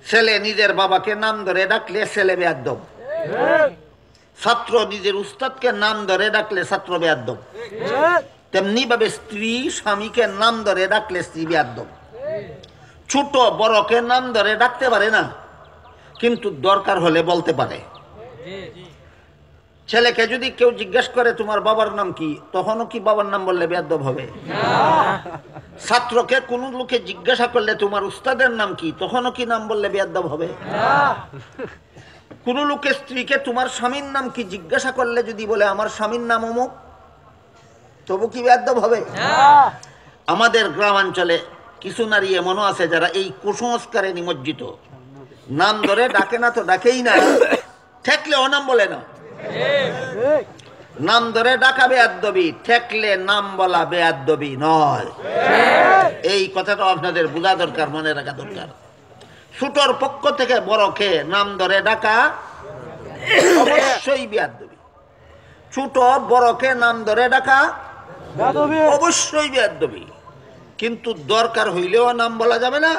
ছেলে নিজের বাবাকে নাম ধরে ডাকলে ছেলে বেয়াদব। ছাত্র নিজের উস্তাদকে নাম ধরে ডাকলে ছাত্র বেয়াদব। তেমনি ভাবে স্ত্রী স্বামীকে নাম ধরে ডাকলে স্ত্রী বেয়াদব। ছোট বড়কে নাম ধরে ডাকতে পারে না, কিন্তু দরকার হলে বলতে পারে। ছেলেকে যদি কেউ জিজ্ঞেস করে তোমার বাবার নাম কি, তখনও কি বাবার নাম বললে বেয়াদব হবে? ছাত্রকে কোন লোকে জিজ্ঞাসা করলে তোমার উস্তাদের নাম কি, তখনও কি নাম বললে বেয়াদব হবে? কোন লোকে স্ত্রীকে তোমার স্বামীর নাম কি জিজ্ঞাসা করলে যদি বলে আমার স্বামীর নাম অমুক, তবু কি বেয়াদব হবে? আমাদের গ্রামাঞ্চলে কিছু নারী এমনও আছে যারা এই কুসংস্কারে নিমজ্জিত। নাম ধরে ডাকে না তো ডাকেই না, ঠেকলে ও নাম বলে না। নাম ধরে ডাকা বেয়াদবি, ঠেকলে নাম বলা বেয়াদবি নয়। এই কথাটা আপনাদের বোঝা দরকার, মনে রাখা দরকার। ছোটর পক্ষ থেকে বড়কে নাম ধরে ডাকা অবশ্যই বেয়াদবি। ছোট বড়কে নাম ধরে ডাকা অবশ্যই বেয়াদবি। কিন্তু দরকার হইলেও নাম বলা যাবে না।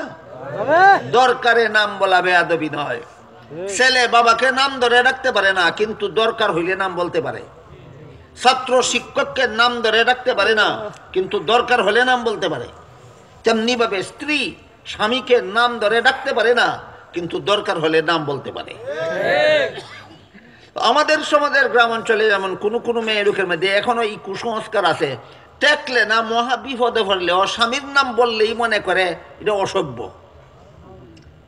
দরকারে নাম বলা বেয়াদবি নয়। ছেলে বাবাকে নাম ধরে রাখতে পারে না, কিন্তু দরকার হইলে নাম বলতে পারে। ছাত্র শিক্ষককে নাম ধরে রাখতে পারে না, কিন্তু দরকার হলে নাম বলতে পারে। তেমনি ভাবে স্ত্রী স্বামীকে নাম ধরে ডাকতে পারে না, কিন্তু দরকার হলে নাম বলতে পারে। আমাদের সমাজের গ্রাম অঞ্চলে যেমন কোন মেয়ে লোকের মধ্যে এখনো এই কুসংস্কার আছে, টেকলে না মহা বিপদে পড়লে ও স্বামীর নাম বললেই মনে করে এটা অসভ্য।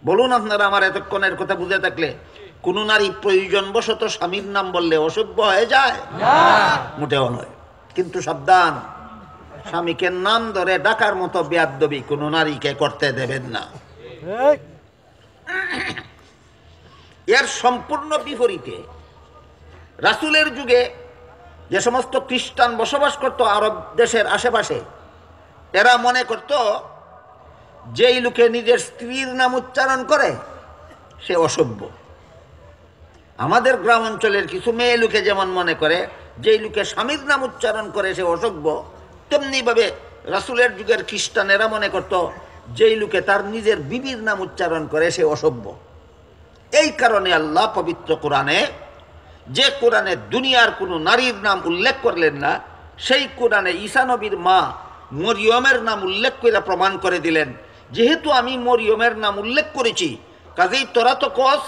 বলুন আপনারা আমার এতক্ষণের কথা বুঝে থাকলে, কোন নারী প্রয়োজন বশত স্বামীর নাম বললে অসভ্য হয়ে যায়? মোটেও নয়। কিন্তু সাবধান, স্বামীকে নাম ধরে ডাকার মতো বেয়াদবি কোন নারীকে করতে দেবেন না। এর সম্পূর্ণ বিপরীতে রাসূলের যুগে যে সমস্ত খ্রিস্টান বসবাস করত আরব দেশের আশেপাশে, এরা মনে করত যেই লোকে নিজের স্ত্রীর নাম উচ্চারণ করে সে অসভ্য। আমাদের গ্রাম অঞ্চলের কিছু মেয়ে লোকে যেমন মনে করে যেই লোকে স্বামীর নাম উচ্চারণ করে সে অসভ্য, তেমনি ভাবে রাসূলের যুগের খ্রিস্টানেরা মনে করত যেই লোকে তার নিজের বিবির নাম উচ্চারণ করে সে অসভ্য। এই কারণে আল্লাহ পবিত্র কোরআনে, যে কোরআনে দুনিয়ার কোনো নারীর নাম উল্লেখ করলেন না, সেই কোরআনে ঈসা নবীর মা মরিয়মের নাম উল্লেখ করে প্রমাণ করে দিলেন, যেহেতু আমি মরিয়মের নাম উল্লেখ করেছি, কাজেই তোরা তো কস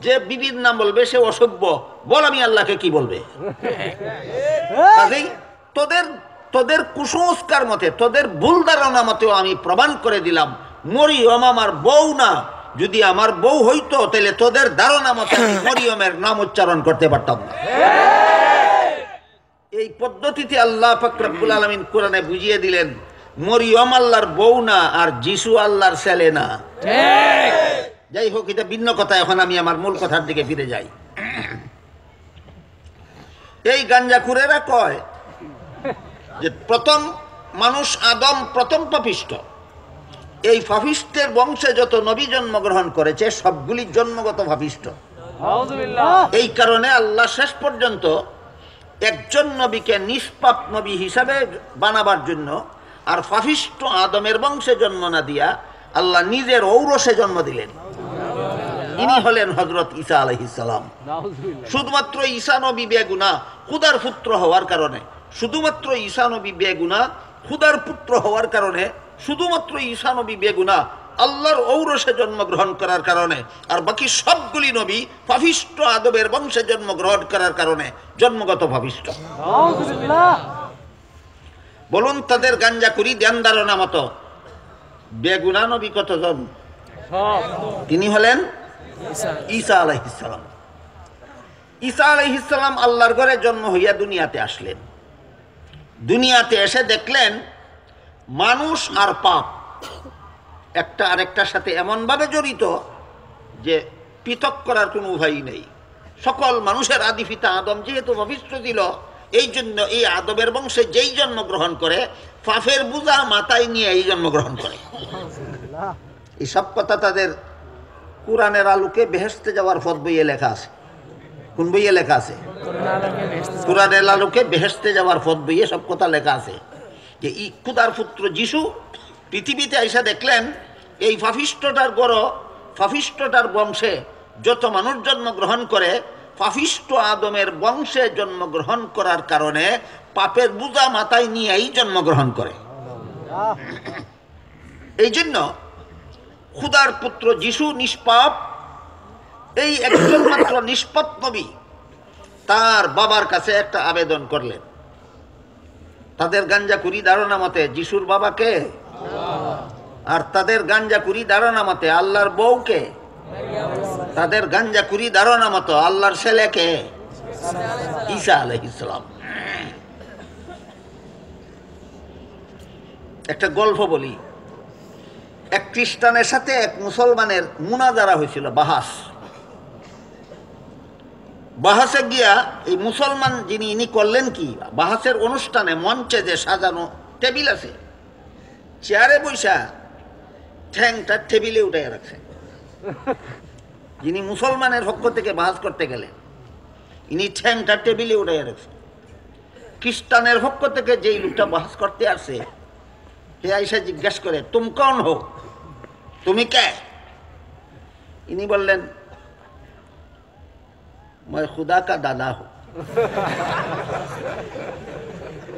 যে বিবির নাম বলবে সে অসভ্য, বল আমি আল্লাহকে কি বলবে। কাজেই তোদের কুসংস্কার মতে, তোদের ভুল ধারণা মতেও আমি প্রমাণ করে দিলাম মরিয়ম আমার বউ না। যদি আমার বউ হইতো তাহলে তোদের ধারণা মতে মরিয়মের নাম উচ্চারণ করতে পারতাম না। এই পদ্ধতিতে আল্লাহ পাক রব্বুল আলামিন কোরআনে বুঝিয়ে দিলেন মরিয়ম আল্লাহর বউ না, আর যিশু আল্লাহর ছেলে না। যাই হোক, এটা ভিন্ন কথা। এখন আমি আমার মূল কথার দিকে ফিরে যাই। এই গাঞ্জাখুরেরা কয় যে প্রথম মানুষ আদম প্রথম পাপিষ্ঠ। এই পাপিষ্টের বংশে যত নবী জন্মগ্রহণ করেছে সবগুলি জন্মগত পাপিষ্ঠ। এই কারণে আল্লাহ শেষ পর্যন্ত একজন নবীকে নিষ্পাপ নবী হিসাবে বানাবার জন্য আর পাপিষ্ঠ আদমের বংশে জন্ম না দিয়া আল্লাহ নিজের ঔরসে জন্ম দিলেন। ইনি হলেন হযরত ঈসা আলাইহিস সালাম। শুধুমাত্র ঈসা নবী বেগুনাহ খুদার পুত্র হওয়ার কারণে, শুধুমাত্র ঈসা নবী বেগুনাহ খুদার পুত্র হওয়ার কারণে, শুধুমাত্র ঈসা নবী বেগুনাহ আল্লাহর ঔরসে জন্মগ্রহণ করার কারণে, আর বাকি সবগুলি নবী পাপিষ্ঠ আদমের বংশে জন্মগ্রহণ করার কারণে জন্মগত পাপিষ্ঠ। বলুন, তাদের গাঞ্জাখুরি ধ্যান ধারণা মতো বেগুনাহ নবী কতজন? তিনি হলেন ঈসা আলাইহিস সালাম। ঈসা আলাইহিস সালাম আল্লাহর ঘরে জন্ম হইয়া দুনিয়াতে আসলেন। দুনিয়াতে এসে দেখলেন মানুষ আর পাপ একটা আরেকটার সাথে এমনভাবে জড়িত যে পৃথক করার কোনো উপায় নেই। সকল মানুষের আদি পিতা আদম যেহেতু পাপিষ্ঠ ছিল, এই জন্য এই আদমের বংশে যেই জন্মগ্রহণ করে পাপের বোঝা মাথায় নিয়ে এই জন্মগ্রহণ করে। এই সব কথা তাদের কোরআনের আলোকে বেহেশতে যাওয়ার পথ বইয়ে লেখা আছে। কোন বইয়ে লেখা আছে? কোরআনের আলোকে বেহেশতে যাওয়ার পথ বইয়ে সব কথা লেখা আছে যে খুদার পুত্র যিশু পৃথিবীতে আইসা দেখলেন এই পাপিষ্ঠটার গড়, পাপিষ্ঠটার বংশে যত মানুষ জন্মগ্রহণ করে পাপিষ্ঠ আদমের বংশে জন্মগ্রহণ করার কারণে পাপের বোঝা মাথায় নিয়েই জন্মগ্রহণ করে। এই জন্য খুদার পুত্র যিশু নিষ্পাপ, এই একজন মাত্র নিষ্পাপ নবী তার বাবার কাছে একটা আবেদন করলেন। তাদের গাঞ্জাখুরি ধারণা মতে যিশুর বাবাকে, আর তাদের গাঞ্জাখুরি ধারণা মতে আল্লাহর বউকে, তাদের গাঞ্জাখুরি ধারণা মতো আল্লাহর ছেলেকে ঈসা আলাইহিস সালাম। একটা গল্প বলি। এক খ্রিস্টানের সাথে এক মুসলমানের মুনাজারা হয়েছিল, বাহাসে গিয়া এই মুসলমান যিনি ইনি করলেন কি, বাহাসের অনুষ্ঠানে মঞ্চে যে সাজানো টেবিল আছে, চেয়ারে বৈশা ঠ্যাংটা টেবিলে উঠাইয়া রাখছে। যিনি মুসলমানের পক্ষ থেকে বাহাস করতে গেলেন ইনি ঠ্যাংটা টেবিলে উঠাইয়া রাখছে। খ্রিস্টানের পক্ষ থেকে যেই লোকটা বাহাস করতে আসছে সে আইসা জিজ্ঞাসা করে, তুম কন হো, তুমি কে? ইনি বললেন, मैं खुदा का दादा हूं।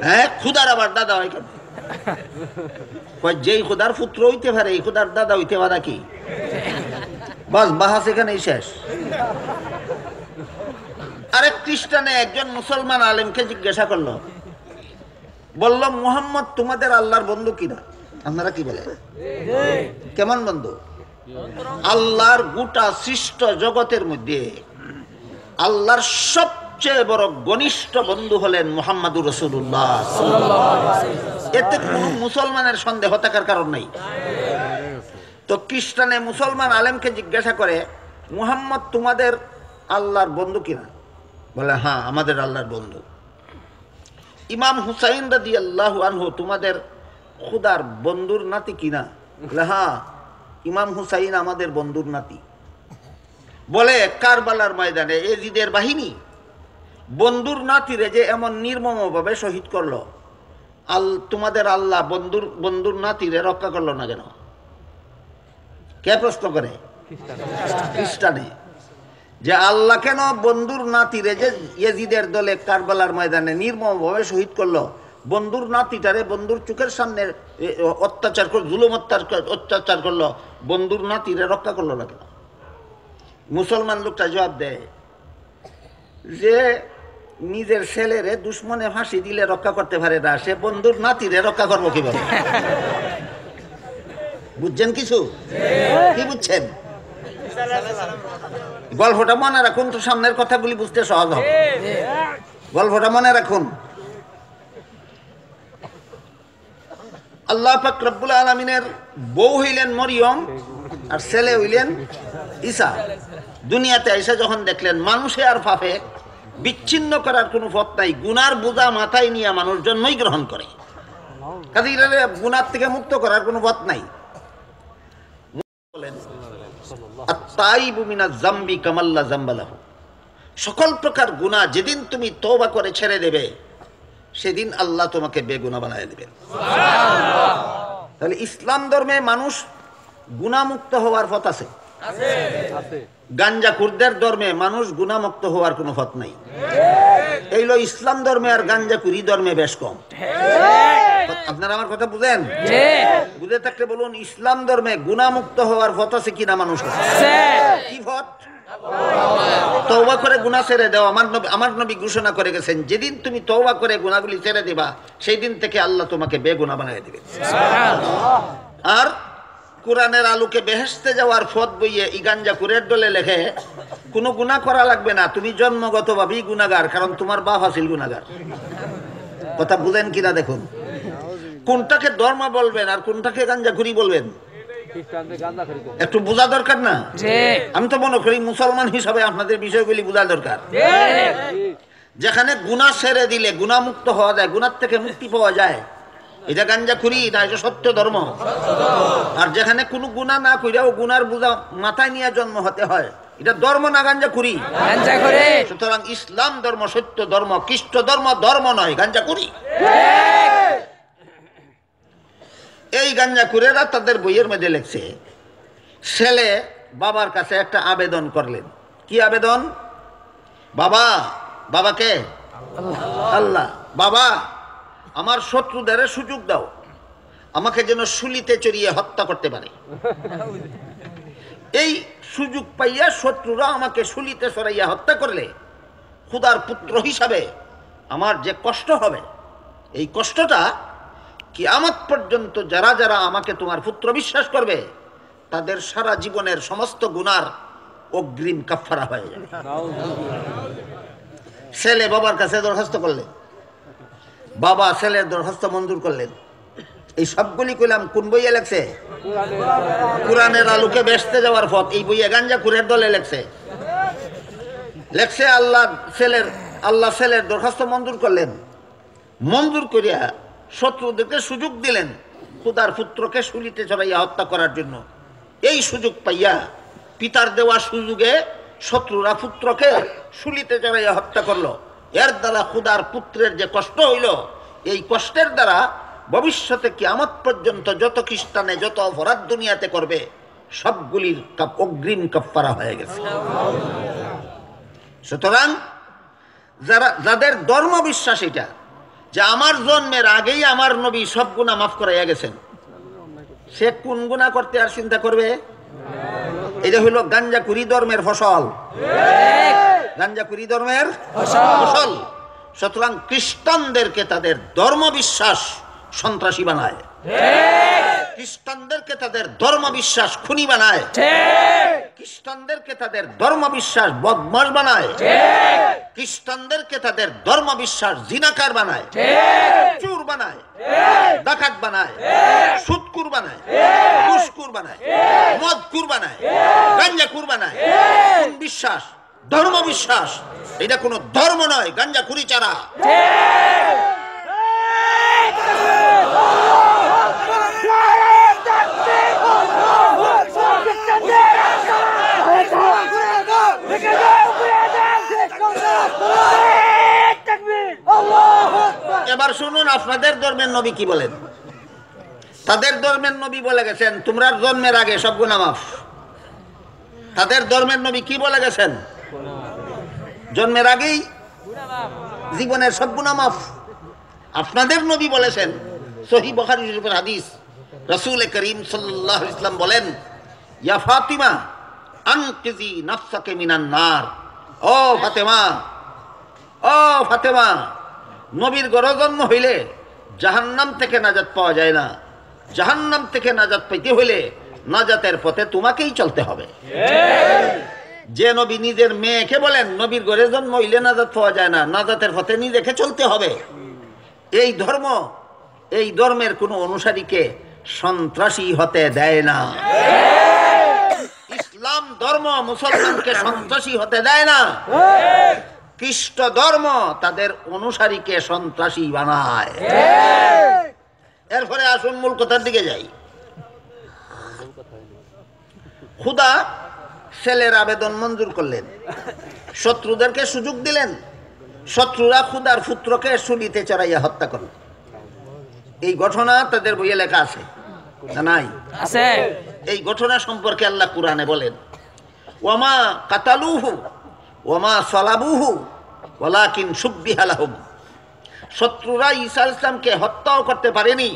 হ্যাঁ, খুদার আবার দাদা হয় কেন? যেই খুদার পুত্র হইতে পারে এই খুদার দাদা হইতে পারে কি? বাস বাহাস এখানেই শেষ। আরেক খ্রিস্টানে একজন মুসলমান আলেমকে জিজ্ঞাসা করলো, বলল, মুহাম্মদ তোমাদের আল্লাহর বন্ধু কিনা? আপনারা কি বলে? কেমন বন্ধু? আল্লাহর গোটা সৃষ্ট জগতের মধ্যে আল্লাহর সবচেয়ে বড় ঘনিষ্ঠ বন্ধু হলেন মুহাম্মাদুর রাসূলুল্লাহ। এতে কোন মুসলমানের সন্দেহ থাকার কারণ নাই। তো খ্রিস্টানে মুসলমান আলেমকে জিজ্ঞাসা করে, মুহাম্মদ তোমাদের আল্লাহর বন্ধু কিনা? বলে, হ্যাঁ, আমাদের আল্লাহর বন্ধু। ইমাম হুসাইন রাদিয়াল্লাহু আনহু তোমাদের খুদার বন্ধুর নাতি কিনা? বলে, হ্যাঁ, ইমাম হুসাইন আমাদের বন্ধুর নাতি। বলে, কারবালার ময়দানে এজিদের বাহিনী বন্ধুর নাতিরে যে এমন নির্মমভাবে শহীদ করলো, তোমাদের আল্লাহ বন্ধুর নাতিরে রক্ষা করলো না কেন? কে প্রশ্ন করে? খ্রিস্টানে। যে আল্লাহ কেন বন্ধুর নাতিরে যে ইয়েজিদের দলে কারবালার ময়দানে নির্মমভাবে শহীদ করলো, বন্ধুর নাতিটারে বন্ধুর চোখের সামনে অত্যাচার করে জুলুম অত্যাচার করলো, বন্ধুর নাতিরে রক্ষা করলো না কেন? মুসলমান লোকটা জবাব দেয় যে নিজের ছেলেরে দুশ্মনে ফাঁসি দিলে রক্ষা করতে পারে না, সে বন্ধুর নাতিরে রক্ষা করবো কিভাবে? বুঝছেন কিছু? কি বুঝছেন? গল্পটা মনে রাখুন তো, সামনের কথাগুলি বুঝতে সহজ হবে। গল্পটা মনে রাখুন। আল্লাহ পাক রব্বুল আলামিনের বউ হইলেন মরিয়ম আর ছেলে হইলেন ঈসা। দুনিয়াতে এসে যখন দেখলেন মানুষে আর পাপে বিচ্ছিন্ন করার কোনো পথ নাই, গুনার বোঝা মাথায় নিয়ে মানুষ জন্মই গ্রহণ করে, কাজে গুনার থেকে মুক্ত করার কোনো পথ নাই। সকল প্রকার গুনাহ যেদিন তুমি তওবা করে ছেড়ে দেবে সেদিন আল্লাহ তোমাকে বেগুনাহ বানায় দেবেন। তাহলে ইসলাম ধর্মে মানুষ গুনাহমুক্ত হওয়ার পথ আছে। গাঞ্জাখুরদের ধর্মে মানুষ গুনাহমুক্ত হওয়ার কোনো পথ নাই। এইলো ইসলাম ধর্মে আর গাঞ্জাখুরি ধর্মে বেশ কম। আপনারা আমার কথা বুঝেন? বুঝে থাকলে বলুন, ইসলাম ধর্মে গুনাহমুক্ত হওয়ার পথ আছে কিনা মানুষ? কি পথ? তওবা করে গুনাহ ছেড়ে দাও। আমার নবী ঘোষণা করে গেছেন, যেদিন তুমি তওবা করে গুনাহগুলি ছেড়ে দিবা সেই দিন থেকে আল্লাহ তোমাকে বেগুনাহ বানিয়ে দিবেন। আর কোরআনের আলোকে বেহেশতে যাওয়ার পথ বইয়ে ই গাঞ্জাখুরের দলে লেখে কোনো গুনাহ করা লাগবে না, তুমি জন্মগতভাবেই গুনাহগার, কারণ তোমার বাপ আছিল গুনাহগার। কথা বুঝেন কিনা দেখুন। কোনটাকে ধর্ম বলবেন আর কোনটাকে গাঞ্জাখুরি বলবেন একটু বোঝা দরকার না? আমি তো মনে করি মুসলমান হিসাবে আপনাদের বিষয়গুলি বোঝা দরকার। যেখানে গুনাহ ছেড়ে দিলে গুনাহমুক্ত হওয়া যায়, গুনাহ থেকে মুক্তি পাওয়া যায়, এটা গাঞ্জাখুরি না, এটা সত্য ধর্ম। আর যেখানে কোনো গুনাহ না কইরাও গুনার বোঝা মাথায় নিয়ে জন্ম হতে হয়, এটা ধর্ম না গাঞ্জাখুরি? সুতরাং ইসলাম ধর্ম সত্য ধর্ম, খ্রিস্ট ধর্ম ধর্ম নয়, গাঞ্জাখুরি। এই গাঞ্জাখুরেরা তাদের বইয়ের মধ্যে লেখছে, ছেলে বাবার কাছে একটা আবেদন করলেন। কি আবেদন? বাবা, বাবাকে আল্লাহ, বাবা আমার শত্রুদের সুযোগ দাও, আমাকে যেন শুলিতে চড়িয়ে হত্যা করতে পারে। এই সুযোগ পাইয়া শত্রুরা আমাকে শুলিতে চড়াইয়া হত্যা করলে খোদার পুত্র হিসাবে আমার যে কষ্ট হবে, এই কষ্টটা কিয়ামত পর্যন্ত যারা যারা আমাকে তোমার পুত্র বিশ্বাস করবে তাদের সারা জীবনের সমস্ত গুনার অগ্রিম কাফারা হয়ে যাবে। ছেলে বাবার কাছে দরখাস্ত করলেন, বাবা ছেলের দরখাস্ত মঞ্জুর করলেন। এই সবগুলি কইলাম কোন বইয়ে লেখছে? কোরআনের আলোকে বেহেশতে যাওয়ার পথ, এই বইয়ে গাঞ্জাখুরের দলে লেখছে। আল্লাহ ছেলের দরখাস্ত মঞ্জুর করলেন। মঞ্জুর করিয়া শত্রুদেরকে সুযোগ দিলেন খোদার পুত্রকে শুলিতে চড়াইয়া হত্যা করার জন্য। এই সুযোগ পাইয়া, পিতার দেওয়া সুযোগে শত্রুরা পুত্রকে শুলিতে চড়াইয়া হত্যা করলো। এর দ্বারা খোদার পুত্রের যে কষ্ট হইল, এই কষ্টের দ্বারা ভবিষ্যতে কিয়ামত পর্যন্ত যত খ্রিস্টানে যত অপরাধ দুনিয়াতে করবে সবগুলির অগ্রিম কাফারা হয়ে গেছে। সুতরাং যাদের ধর্ম বিশ্বাস এটা যে আমার জন্মের আগেই আমার নবী সব গুনাহ মাফ করাইয়া গেছেন, সে কোন গুনাহ করতে আর চিন্তা করবে? এটা হইল গাঞ্জাখুরি ধর্মের ফসল। গাঞ্জাখুরি ধর্মের ফসল। সুতরাং খ্রিস্টানদেরকে তাদের ধর্ম বিশ্বাস সন্ত্রাসী বানায়, খ্রিস্টানদেরকে তাদের ধর্ম বিশ্বাস খুনি বানায়, খ্রিস্টানদেরকে তাদের ধর্ম বিশ্বাস বদমাশ বানায়, খ্রিস্টানদেরকে তাদের ধর্ম বিশ্বাস জিনাকার বানায়, চোর বানায়, ডাকাত বানায়, সুদকুর বানায়, ঘুষখোর বানায়, মদখোর বানায়, গাঞ্জাখোর বানায়। কোন বিশ্বাস? ধর্ম বিশ্বাস। এটা কোনো ধর্ম নয়, গাঞ্জাখুরি ছাড়া। এবার শুনুন আপনাদের ধর্মের নবী কি বলেন। তাদের ধর্মের নবী বলে গেছেন তোমরা জন্মের আগে সব গুনাহ মাফ। তাদের ধর্মের নবী কি বলে গেছেন? জন্মের আগেই জীবনের সব গুনাহ মাফ। আপনাদের নবী বলেছেন, সহিহ বুখারী শরীফের হাদিস, রাসূল করিম সাল্লাল্লাহু আলাইহি ওয়াসাল্লাম বলেন, ইয়া ফাতিমা আনকিজি নাফসাকে মিনান নার। ও ফাতেমা, ও ফাতেমা, নবীর ঘরে জন্ম হইলে জাহান্নাম থেকে নাজাত পাওয়া যায় না। জাহান্নাম থেকে নাজাত পাইতে হইলে নাজাতের পথে তোমাকেই চলতে হবে। যে নবী নিজের মেয়েকে বলেন নবীর ঘরে জন্ম হইলে নাজাত পাওয়া যায় না, নাজাতের পথে নিজেকে চলতে হবে। এই ধর্ম, এই ধর্মের কোন অনুসারীকে সন্ত্রাসী হতে দেয় না। ইসলাম ধর্ম মুসলমানকে সন্ত্রাসী হতে দেয় না। খ্রিস্ট ধর্ম তাদের অনুসারীকে সন্ত্রাসী বানায়। এরপরে আসুন মূল কথার দিকে যাই। খুদা ছেলের আবেদন মঞ্জুর করলেন, শত্রুদেরকে সুযোগ দিলেন, শত্রুরা খুদার পুত্রকে শুলিতে চড়াইয়া হত্যা করল। এই ঘটনা তাদের বইয়ে লেখা আছে না নাই? আছে। এই ঘটনা সম্পর্কে আল্লাহ কুরআনে বলেন, ওয়ামা কাতালুহু ওয়ামা সালাবুহু ওয়ালাকিন শুব্বিহা লাহুম। শত্রুরা ঈসা আলাইহিস সালামকে হত্যাও করতে পারেনি,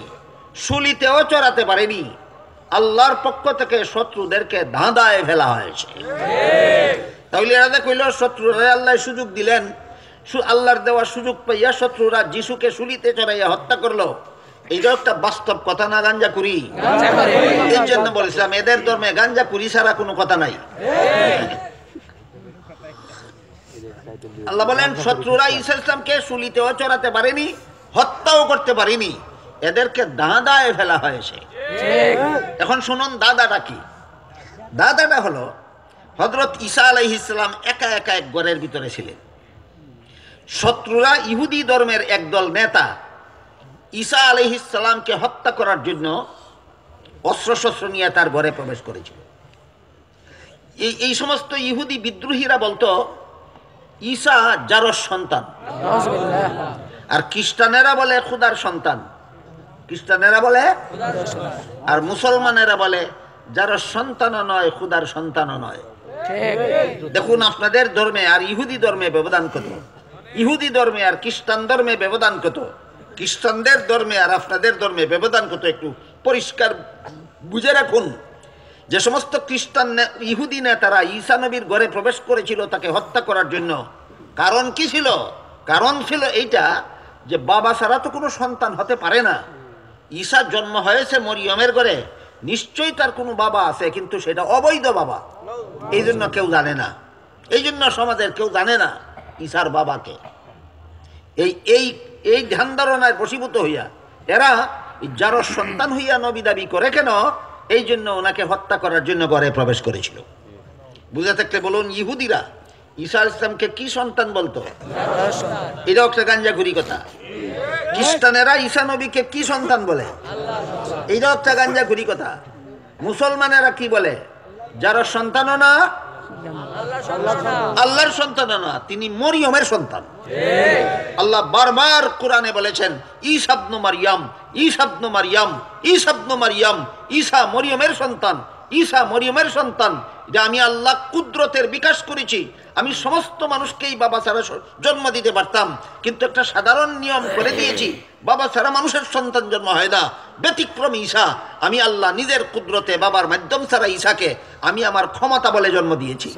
শুলিতেও চড়াতে পারেনি। আল্লাহর পক্ষ থেকে শত্রুদেরকে ধাঁধায় ফেলা হয়েছে। তাহলে এরা কইল শত্রুরা আল্লাহ সুযোগ দিলেন, আল্লাহর দেওয়া সুযোগ পাইয়া শত্রুরা যিশুকে শুলিতে চড়াইয়া হত্যা করলো। এইটা একটা বাস্তব কথা না? গাঞ্জা কুরি। এই জন্য বলেছিলাম এদের ধর্মে গাঞ্জা কুরি ছাড়া কোনো কথা নাই। আল্লাহ বলেন শত্রুরা ঈসা ইসলামকে শুলিতেও চড়াতে পারেনি, হত্যাও করতে পারেনি, এদেরকে দাঁদায় ফেলা হয়েছে। এখন শুনুন দাদাটা কি। দাদাটা হলো হযরত ঈসা আলাইহিস সালাম একা একা এক ঘরের ভিতরে ছিলেন। শত্রুরা ইহুদি ধর্মের একদল নেতা ঈসা আলাইহিস সালামকে হত্যা করার জন্য অস্ত্রশস্ত্র নিয়ে তার ঘরে প্রবেশ করেছিল। এই সমস্ত ইহুদি বিদ্রোহীরা বলতো ঈসা জারস সন্তান, আর খ্রিস্টানেরা বলে খুদার সন্তান। খ্রিস্টানেরা বলে, আর মুসলমানেরা বলে জারস সন্তানও নয়, খুদার সন্তানও নয়। দেখুন আপনাদের ধর্মে আর ইহুদি ধর্মে ব্যবধান কত, ইহুদি ধর্মে আর খ্রিস্টান ধর্মে ব্যবধান কত, খ্রিস্টানদের ধর্মে আর আপনাদের ধর্মে ব্যবধান কত, একটু পরিষ্কার বুঝে রাখুন। যে সমস্ত খ্রিস্টান ইহুদি নেতারা ঈসা নবীর ঘরে প্রবেশ করেছিল তাকে হত্যা করার জন্য, কারণ কি ছিল? কারণ ছিল এইটা যে বাবা ছাড়া তো কোনো সন্তান হতে পারে না। ঈসা জন্ম হয়েছে মরিয়মের ঘরে, নিশ্চয়ই তার কোনো বাবা আছে, কিন্তু সেটা অবৈধ বাবা। এই জন্য কেউ জানে না, এই জন্য সমাজের কেউ জানে না ঈসার বাবাকে। এই ধ্যান ধারণায় বশীভূত হইয়া এরা যার সন্তান হইয়া নবী দাবি করে কেন, এই জন্য ওনাকে হত্যা করার জন্য ঘরে প্রবেশ করেছিল। বুঝে থাকলে বলুন, ইহুদিরা ঈসা আলাইহিস সালামকে কি সন্তান বলতো? এটাও একটা গাঞ্জাখুরি কথা। খ্রিস্টানেরা ঈসা নবীকে কি সন্তান বলে? এইটাও একটা গাঞ্জাখুরি কথা। মুসলমানেরা কি বলে? যার সন্তানও না, আল্লাহর সন্তানও না, তিনি মরিয়মের সন্তান। আল্লাহ বারবার কোরআনে বলেছেন ঈসা ইবনে মারইয়াম, ঈসা ইবনে মারইয়াম, ঈসা ইবনে মারইয়াম, ঈসা মরিয়মের সন্তান, ঈসা মরিয়মের সন্তান। এটা আমি আল্লাহ কুদরতের বিকাশ করেছি। আমি সমস্ত মানুষকেই বাবা ছাড়া জন্ম দিতে পারতাম, কিন্তু একটা সাধারণ নিয়ম করে দিয়েছি, বাবা ছাড়া মানুষের সন্তান জন্ম হয় না। ব্যতিক্রম ঈসা, আমি আল্লাহ নিজের কুদরতে বাবার মাধ্যম ছাড়া ঈসাকে আমি আমার ক্ষমতা বলে জন্ম দিয়েছি।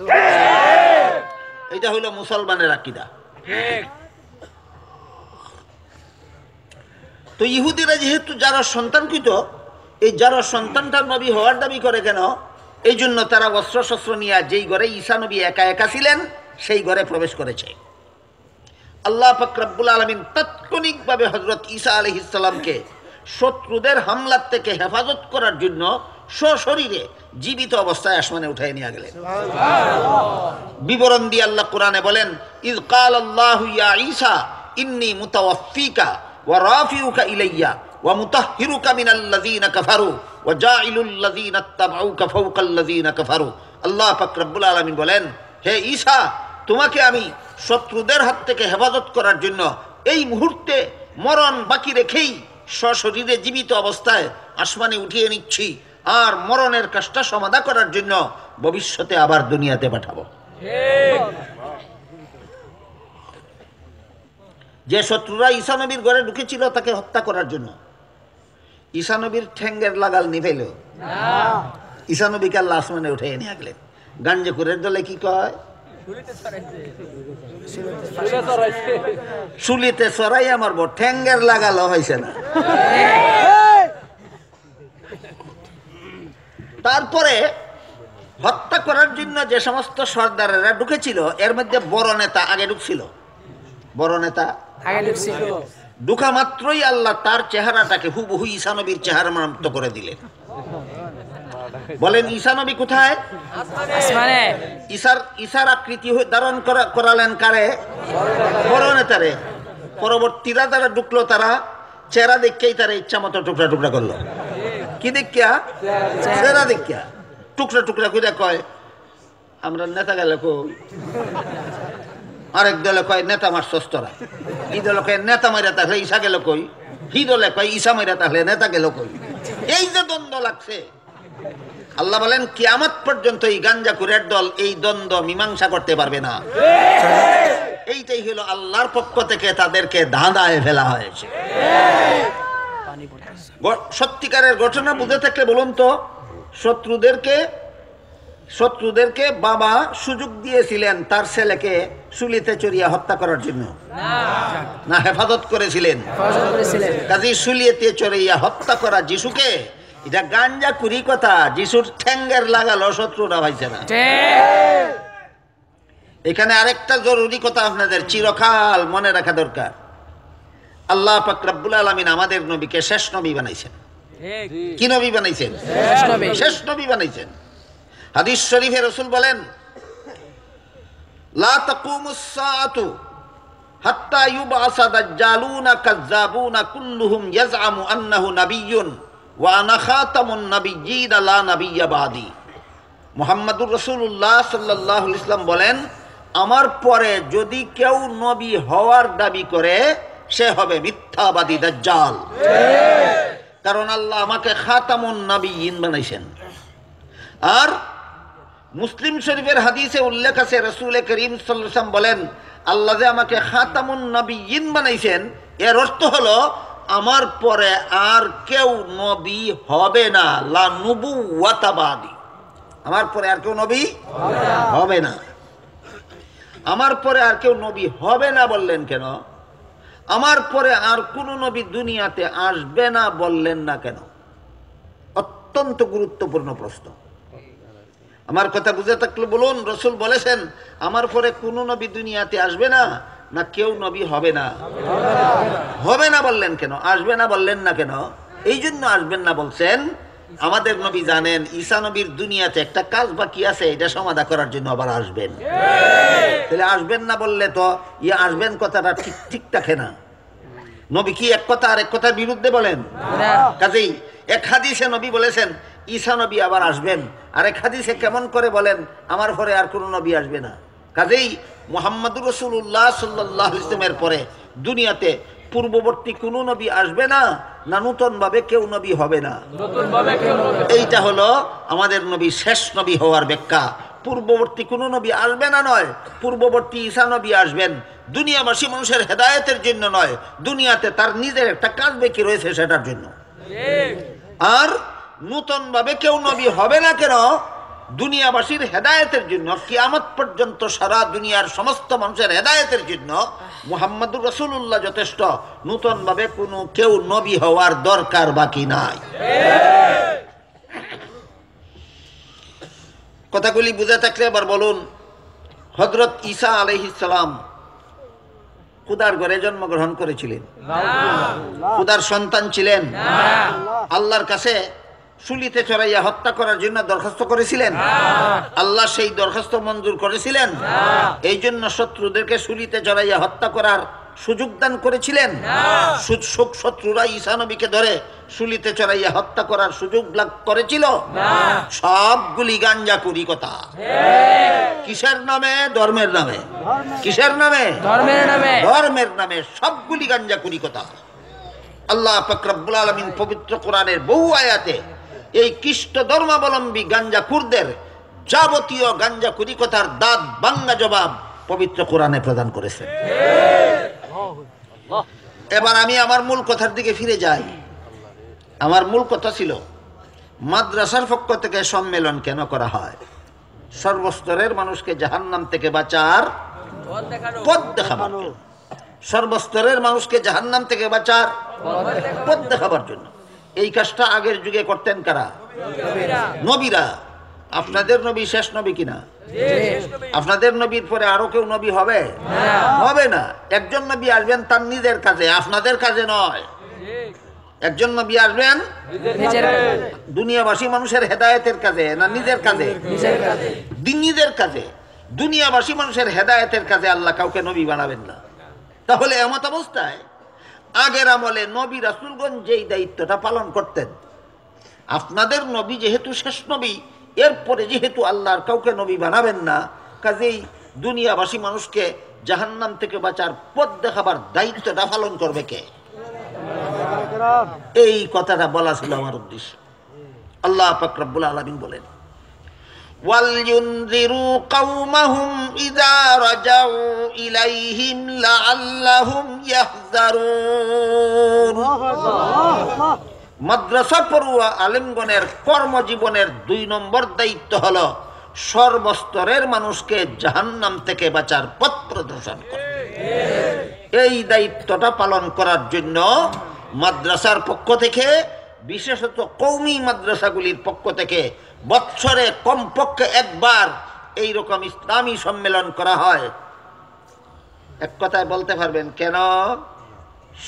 এটা হলো মুসলমানের আকীদা। তো ইহুদিরা যেহেতু যারা সন্তান কইত, এই যারা সন্তানটার নবী হওয়ার দাবি করে কেন? এই জন্য তারা অস্ত্র শস্ত্র নিয়ে যেই ঘরে ঈসা নবী একা একা ছিলেন সেই ঘরে প্রবেশ করেছে। আল্লাহ পাক রব্বুল আলামিন তাৎক্ষণিকভাবে হযরত ঈসা আলাইহিস সালামকে শত্রুদের হামলার থেকে হেফাজত করার জন্য সশরীরে জীবিত অবস্থায় আসমানে উঠায় নিয়ে গেলেন। বিবরণ দিয়ে আল্লাহ কোরআনে বলেন, ইয ক্বালাল্লাহু ইয়া ঈসা ইন্নী মুতাওয়াফফিকা ওয়া রাফিউকা ইলাইয়া ওয়া মুতাহহিরুকা মিনাল্লাযীনা কাফারু ওয়া জাইলুল লাযীনা ইত্তাবাউকা ফাওকাল্লাযীনা কাফারু। আল্লাহ পাক রব্বুল আলামিন বলেন, হে ঈসা, তোমাকে আমি শত্রুদের হাত থেকে হেফাজত করার জন্য এই মুহূর্তে মরণ বাকি রেখেই সশরীরে জীবিত অবস্থায় আসমানে উঠিয়ে নিচ্ছি, আর মরণের কাজটা সমাধা করার জন্য ভবিষ্যতে আবার দুনিয়াতে পাঠাবো। যে শত্রুরা ঈসা নবীর ঘরে ঢুকেছিল তাকে হত্যা করার জন্য, ঈসা নবীর ঠ্যাঙ্গের লাগাল নিভাইল, ঈসা নবীকে আল্লাহ আসমানে উঠে নিয়ে গেলেন। গাঞ্জেকুরের দলে কি কয়, শুলিতে চড়াই আমার বর, ঠ্যাঙ্গের লাগালো হয়েছে না। তারপরে হত্যা করার জন্য যে সমস্ত সর্দারেরা ঢুকেছিল এর মধ্যে বড় নেতা আগে ঢুকছিল, বড় নেতা ঢুকা মাত্রই আল্লাহ তার চেহারাটাকে হুবহু ঈসা নবীর চেহারা মতো করে দিলেন। বলেন ঈসা নবী কোথায়? ঈসার আকৃতি ধারণ করালেন কারে? বড় নেতারে। পরবর্তীরা যারা ঢুকলো তারা চেহারা দেখেই তারা ইচ্ছা মতো টুকরা টুকরা করলো। কি দেখিয়া? চেহারা দেখিয়া টুকরা টুকরা করে কয় আমরা নেতা গেলে কই, আরেক দলে কয় নেতা মারছস তোরা, এই দলে কয় নেতা মাইরা তাহলে ঈসা গেল কই, হি দলে কয় ঈসা মাইরা তাহলে নেতা গেল কই। এই যে দ্বন্দ্ব লাগছে, আল্লাহ বলেন কিয়ামত পর্যন্ত এই গাঞ্জাখুরের দল এই দ্বন্দ্ব মীমাংসা করতে পারবে না। এইটাই হলো আল্লাহর পক্ষ থেকে তাদেরকে ধাঁধায় ফেলা হয়েছে। সত্যিকারের ঘটনা বুঝে থাকলে বলুন তো, শত্রুদেরকে বাবা সুযোগ দিয়েছিলেন তার ছেলেকে শুলিতে চড়িয়ে হত্যা করার জন্য, না হেফাজত করেছিলেন? কাজী শুলিতে চড়িয়ে হত্যা করা যিশুকে, এটা গাঞ্জা কুরি কথা। যিশুর ঠ্যাঙ্গের লাগালো, শত্রুরা ভাইছে না। এখানে আরেকটা জরুরি কথা আপনাদের চিরকাল মনে রাখা দরকার। আল্লাহ পাক রব্বুল আলামিন আমাদের নবীকে শেষ নবী বানাইছেন। কি নবী বানাইছেন? শেষ নবী বানাইছেন। হাদিস শরীফে রাসূল বলেন লা তাকুমুস সাআতু হাত্তা ইউবআসা দাজ্জালুনা কাযযাবুনা কুল্লুহুম ইয়াজআমু আন্নাহু নাবিয়্যুন ওয়া আনা খাতামুন নাবিয়্যিন লা নাবিয়্যা বাদি। মুহাম্মদুর রাসূলুল্লাহ সাল্লাল্লাহু আলাইহি ওয়াসাল্লাম বলেন, আমার পরে যদি কেউ নবী হওয়ার দাবি করে সে হবে মিথ্যাবাদী দাজ্জাল। কারণ আল্লাহ আমাকে খাতামুন নাবিয়্যিন বানাইছেন। আর মুসলিম শরীফের হাদিসে উল্লেখ আছে, রাসূল করিম সাল্লাল্লাহু আলাইহি ওয়াসাল্লাম বলেন, আল্লাহ যে আমাকে খাতামুন নাবিয়্যিন বানাইছেন এর অর্থ হলো আমার পরে আর কেউ নবী হবে না, লা নুবুওয়াতা বাদি। আমার পরে আর কেউ নবী হবে না। আমার পরে আর কেউ নবী হবে না বললেন কেন? আমার পরে আর কোন নবী দুনিয়াতে আসবে না বললেন না কেন? অত্যন্ত গুরুত্বপূর্ণ প্রশ্ন। আমার কথা বুঝে থাকলে বলুন, রাসূল বলেছেন আমার পরে কোন নবী দুনিয়াতে আসবে না, না কেউ নবী হবে না? হবে না বললেন কেন? আসবে না বললেন না কেন? এই জন্য আসবেন না বলছেন, আমাদের নবী জানেন ঈসা নবীর দুনিয়াতে একটা কাজ বাকি আছে, এটা সমাধা করার জন্য আবার আসবেন। তাহলে আসবেন না বললে তো আসবেন কথাটা ঠিক থাকে না। নবী কি এক কথা আর এক কথার বিরুদ্ধে বলেন? কাজেই এক হাদিসে নবী বলেছেন ঈসা নবী আবার আসবেন, আর এক হাদিসে কেমন করে বলেন আমার পরে আর কোনো নবী আসবে না। কাজেই মুহাম্মদুর রাসূলুল্লাহ সাল্লাল্লাহু আলাইহি ওয়াসাল্লামের পরে দুনিয়াতে পূর্ববর্তী কোনো নবী আসবে না, না নতুন ভাবে কেউ নবী হবে না। এইটা হলো আমাদের নবী শেষ নবী হওয়ার ব্যাখ্যা। পূর্ববর্তী কোনো নবী আসবে না নয়, পূর্ববর্তী ঈসা নবী আসবেন দুনিয়াবাসী মানুষের হেদায়েতের জন্য নয়, দুনিয়াতে তার নিজের একটা কাজ বাকি রয়েছে সেটার জন্য। আর নতুন ভাবে কেউ নবী হবে না কেন? দুনিয়াবাসীর হেদায়েতের জন্য, কিয়ামত পর্যন্ত সারা দুনিয়ার সমস্ত মানুষের হেদায়েতের জন্য মুহাম্মদুর রাসূলুল্লাহ যথেষ্ট। নতুন ভাবে কোনো কেউ নবী হওয়ার দরকার বাকি নাই। কথাগুলি বুঝে থাকলে এবার বলুন, হযরত ঈসা আলাইহিস সালাম খুদার ঘরে জন্মগ্রহণ করেছিলেন? খুদার সন্তান ছিলেন? আল্লাহর কাছে শুলিতে চড়াইয়া হত্যা করার জন্য দরখাস্ত করেছিলেন? আল্লাহ সেই দরখাস্ত মঞ্জুর করেছিলেন? এই জন্য শত্রুদেরকে শুলিতে চড়াইয়া হত্যা করার সুযোগ দান করেছিলেন? শত্রুরা ঈসা নবীকে ধরে শুলিতে চড়াইয়া হত্যা করার সুযোগ লাভ করেছিল? সবগুলি গাঞ্জাকুরি কথা। কিসের নামে? ধর্মের নামে। কিসের নামে? ধর্মের নামে। ধর্মের নামে সবগুলি গাঞ্জাকুরি কথা। আল্লাহ পাক রব্বুল আলামিন পবিত্র কোরআনের বহু আয়াতে এই খ্রিস্ট ধর্মাবলম্বী গাঞ্জাখুরদের যাবতীয় গাঞ্জাখুরি কথার দাঁত ভাঙা জবাব পবিত্র কোরআনে প্রদান করেছেন। এবার আমি আমার মূল কথার দিকে ফিরে যাই। আমার মূল কথা ছিল মাদ্রাসার পক্ষ থেকে সম্মেলন কেন করা হয়? সর্বস্তরের মানুষকে জাহান্নাম থেকে বাঁচার পথ দেখাবার জন্য। সর্বস্তরের মানুষকে জাহান্নাম থেকে বাঁচার পথ দেখাবার জন্য। এই কাজটা আগের যুগে করতেন কারা? নবীরা। আপনাদের নবী শেষ নবী কিনা? আপনাদের নবীর পরে আরো কেউ নবী হবে? হবে না। একজন নবী আসবেন তার নিজের কাজে, আপনাদের কাজে নয়। একজন নবী আসবেন দুনিয়াবাসী মানুষের হেদায়েতের কাজে, না নিজের কাজে? নিজের কাজে। দুনিয়াবাসী মানুষের হেদায়েতের কাজে আল্লাহ কাউকে নবী বানাবেন না। তাহলে এমত অবস্থায় আগের আমলে নবী রাসূলগণ যেই দায়িত্বটা পালন করতেন, আপনাদের নবী যেহেতু শেষ নবী, এরপরে যেহেতু আল্লাহর কাউকে নবী বানাবেন না, কাজেই দুনিয়াবাসী মানুষকে জাহান্নাম থেকে বাঁচার পথ দেখাবার দায়িত্বটা পালন করবে কে? এই কথাটা বলা ছিল আমার উদ্দেশ্য। আল্লাহ পাক রব্বুল আলামিন বলেন, ওয়ালইউনযিরু কওমাহুম ইযা রাজাউ ইলাইহিম লাআল্লাহুম ইয়াহযারুন। মাদ্রাসা পড়ুয়া আলেমগণের কর্মজীবনের 2 নম্বর দায়িত্ব হলো সর্বস্তরের মানুষকে জাহান্নাম থেকে বাঁচার পথ প্রদর্শন করা। এই দায়িত্বটা পালন করার জন্য মাদ্রাসার পক্ষ থেকে, বিশেষত কওমি মাদ্রাসাগুলির পক্ষ থেকে বৎসরে কমপক্ষে একবার এইরকম ইসলামী সম্মেলন করা হয়। এক কথায় বলতে পারবেন কেন?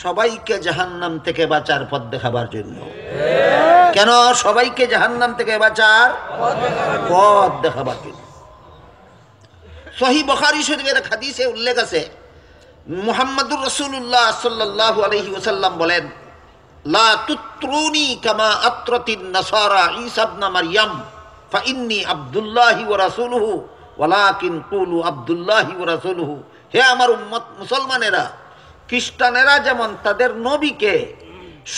সবাইকে জাহান্নাম থেকে বাঁচার পথ দেখাবার জন্য। কেন? সবাইকে জাহান্নাম থেকে বাঁচার পথ দেখাবার জন্য। সহিহ বুখারী শরীফের হাদিসে উল্লেখ আছে, মুহাম্মদুর রাসূলুল্লাহ সাল্লাল্লাহু আলাইহি ওয়াসাল্লাম বলেন, লা তুত্রুনি কামা আত্রাতিন নাসারা ঈসা ইবনে মারইয়াম ফাইন্নী আব্দুল্লাহি ওয়া রাসূলুহু ওয়ালাকিন কুলু আব্দুল্লাহি ওয়া রাসূলুহু। হে আমার উম্মত মুসলমানেরা, খ্রিস্টানেরা যেমন তাদের নবীকে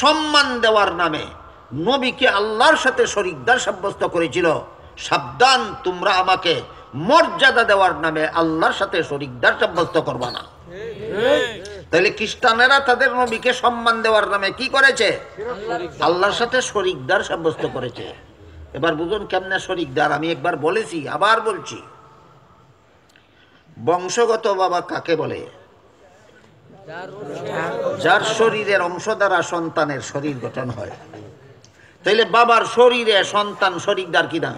সম্মান দেওয়ার নামে নবীকে আল্লাহর সাথে শরীকদার সাব্যস্ত করেছিল, সাবধান, তোমরা আমাকে মর্যাদা দেওয়ার নামে আল্লাহর সাথে শরীকদার সাব্যস্ত করবা না। তাহলে খ্রিস্টানেরা তাদের নবীকে সম্মান দেওয়ার নামে কি করেছে? আল্লাহর সাথে শরীকদার সাব্যস্ত করেছে। এবার বুঝুন কেমনে শরীকদার। আমি একবার বলেছি, আবার বলছি, বংশগত বাবা কাকে বলে? যার শরীরের অংশ দ্বারা সন্তানের শরীর গঠন হয়। তাইলে বাবার শরীরে সন্তান শরীকদার কিনা?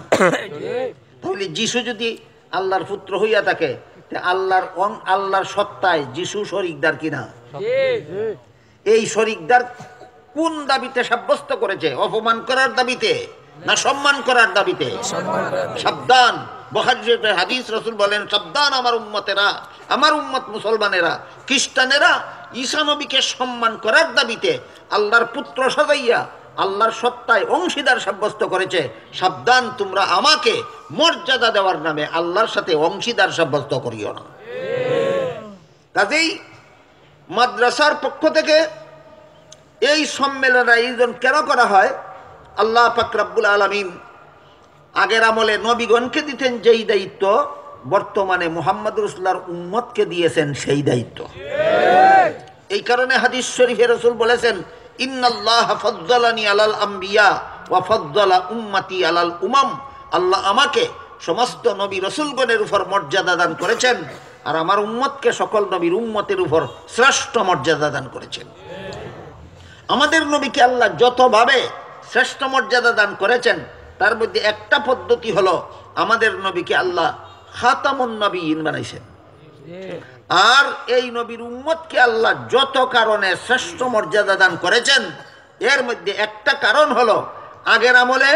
তাহলে যিশু যদি আল্লাহর পুত্র হইয়া থাকে, আল্লাহর সত্তায় যিশু শরীকদার কিনা? এই শরীকদার কোন দাবিতে সাব্যস্ত করেছে? অপমান করার দাবিতে না সম্মান করার দাবিতে? সাবধান, বুখারী শরীফের হাদিস, রাসূল বলেন, সাবধান আমার উম্মতেরা, আমার উম্মত মুসলমানেরা, খ্রিস্টানেরা ঈসা নবীকে সম্মান করার দাবিতে আল্লাহর পুত্র সাজাইয়া আল্লাহর সত্তায় অংশীদার সাব্যস্ত করেছে। সাবধান, তোমরা আমাকে মর্যাদা দেওয়ার নামে আল্লাহর সাথে অংশীদার সাব্যস্ত করিও না। কাজেই মাদ্রাসার পক্ষ থেকে এই সম্মেলন আয়োজন কেন করা হয়? আল্লাহ পাক রব্বুল আলামিন আগের আমলে নবীগণকে দিতেন যেই দায়িত্ব, বর্তমানে মুহাম্মদুর রাসূলুল্লাহর উম্মতকে দিয়েছেন সেই দায়িত্ব। এই কারণে হাদিস শরীফে রাসূল বলেছেন, ইন্নাল্লাহা ফাদ্দালানি আলাল আম্বিয়া ওয়া ফাদ্দালা উম্মতি আলাল উমাম। আল্লাহ আমাকে সমস্ত নবী রাসূলগণের উপর মর্যাদা দান করেছেন, আর আমার উম্মতকে সকল নবীর উম্মতের উপর শ্রেষ্ঠ মর্যাদা দান করেছেন। আমাদের নবীকে আল্লাহ যতভাবে শ্রেষ্ঠ মর্যাদা দান করেছেন, তার মধ্যে একটা পদ্ধতি হলো আমাদের নবীকে আল্লাহ খাতামুন নবিয়্যিন বানাইছেন। আর এই নবীর উম্মতকে আল্লাহ যত কারণে শ্রেষ্ঠ মর্যাদা দান করেছেন, এর মধ্যে একটা কারণ হলো আগের আমলে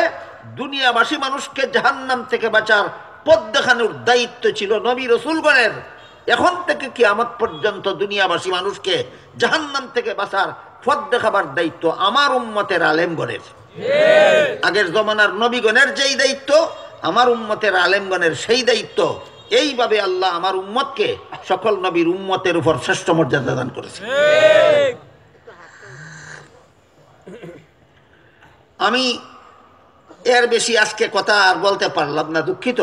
দুনিয়াবাসী মানুষকে জাহান্নাম থেকে বাঁচার পথ দেখানোর দায়িত্ব ছিল নবী রাসূলগণের। এখন থেকে কিয়ামত পর্যন্ত দুনিয়াবাসী মানুষকে জাহান্নাম থেকে বাঁচার পথ দেখাবার দায়িত্ব আমার উম্মতের আলেমগণের। আগের জমানার নবীগণের যেই দায়িত্ব, আমার উম্মতের আলেমগণের সেই দায়িত্ব। এইভাবে আল্লাহ আমার উম্মতকে সকল নবীর উম্মতের উপর শ্রেষ্ঠ মর্যাদা দান করেছে। আমি এর বেশি আজকে কথা আর বলতে পারলাম না, দুঃখিত।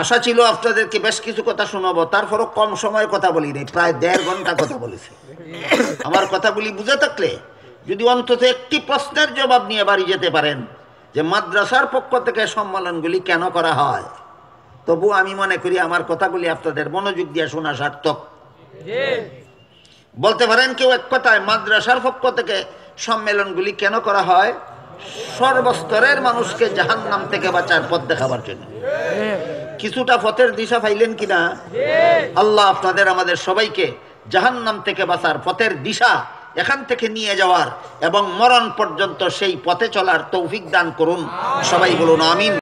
আশা ছিল আপনাদেরকে বেশ কিছু কথা শোনাবো, তারপরও কম সময় কথা বলি নাই, প্রায় 1.5 ঘন্টা কথা বলেছি। আমার কথাগুলি বুঝে থাকলে যদি অন্তত একটি প্রশ্নের জবাব নিয়ে বাড়ি যেতে পারেন যে মাদ্রাসার পক্ষ থেকে সম্মেলনগুলি কেন করা হয়, তবু আমি মনে করি আমার কথাগুলি আপনাদের মনোযোগ দিয়ে শোনা সার্থক। বলতে পারেন কেউ এক কথায় মাদ্রাসার পক্ষ থেকে সম্মেলনগুলি কেন করা হয়? সর্বস্তরের মানুষকে জাহান্নাম থেকে বাঁচার পথ দেখাবার জন্য। কিছুটা পথের দিশা পাইলেন কিনা? আল্লাহ আপনাদের আমাদের সবাইকে জাহান্নাম থেকে বাঁচার পথের দিশা এখান থেকে নিয়ে যাওয়ার এবং মরণ পর্যন্ত সেই পথে চলার তৌফিক দান করুন। সবাই বলুন আমিন।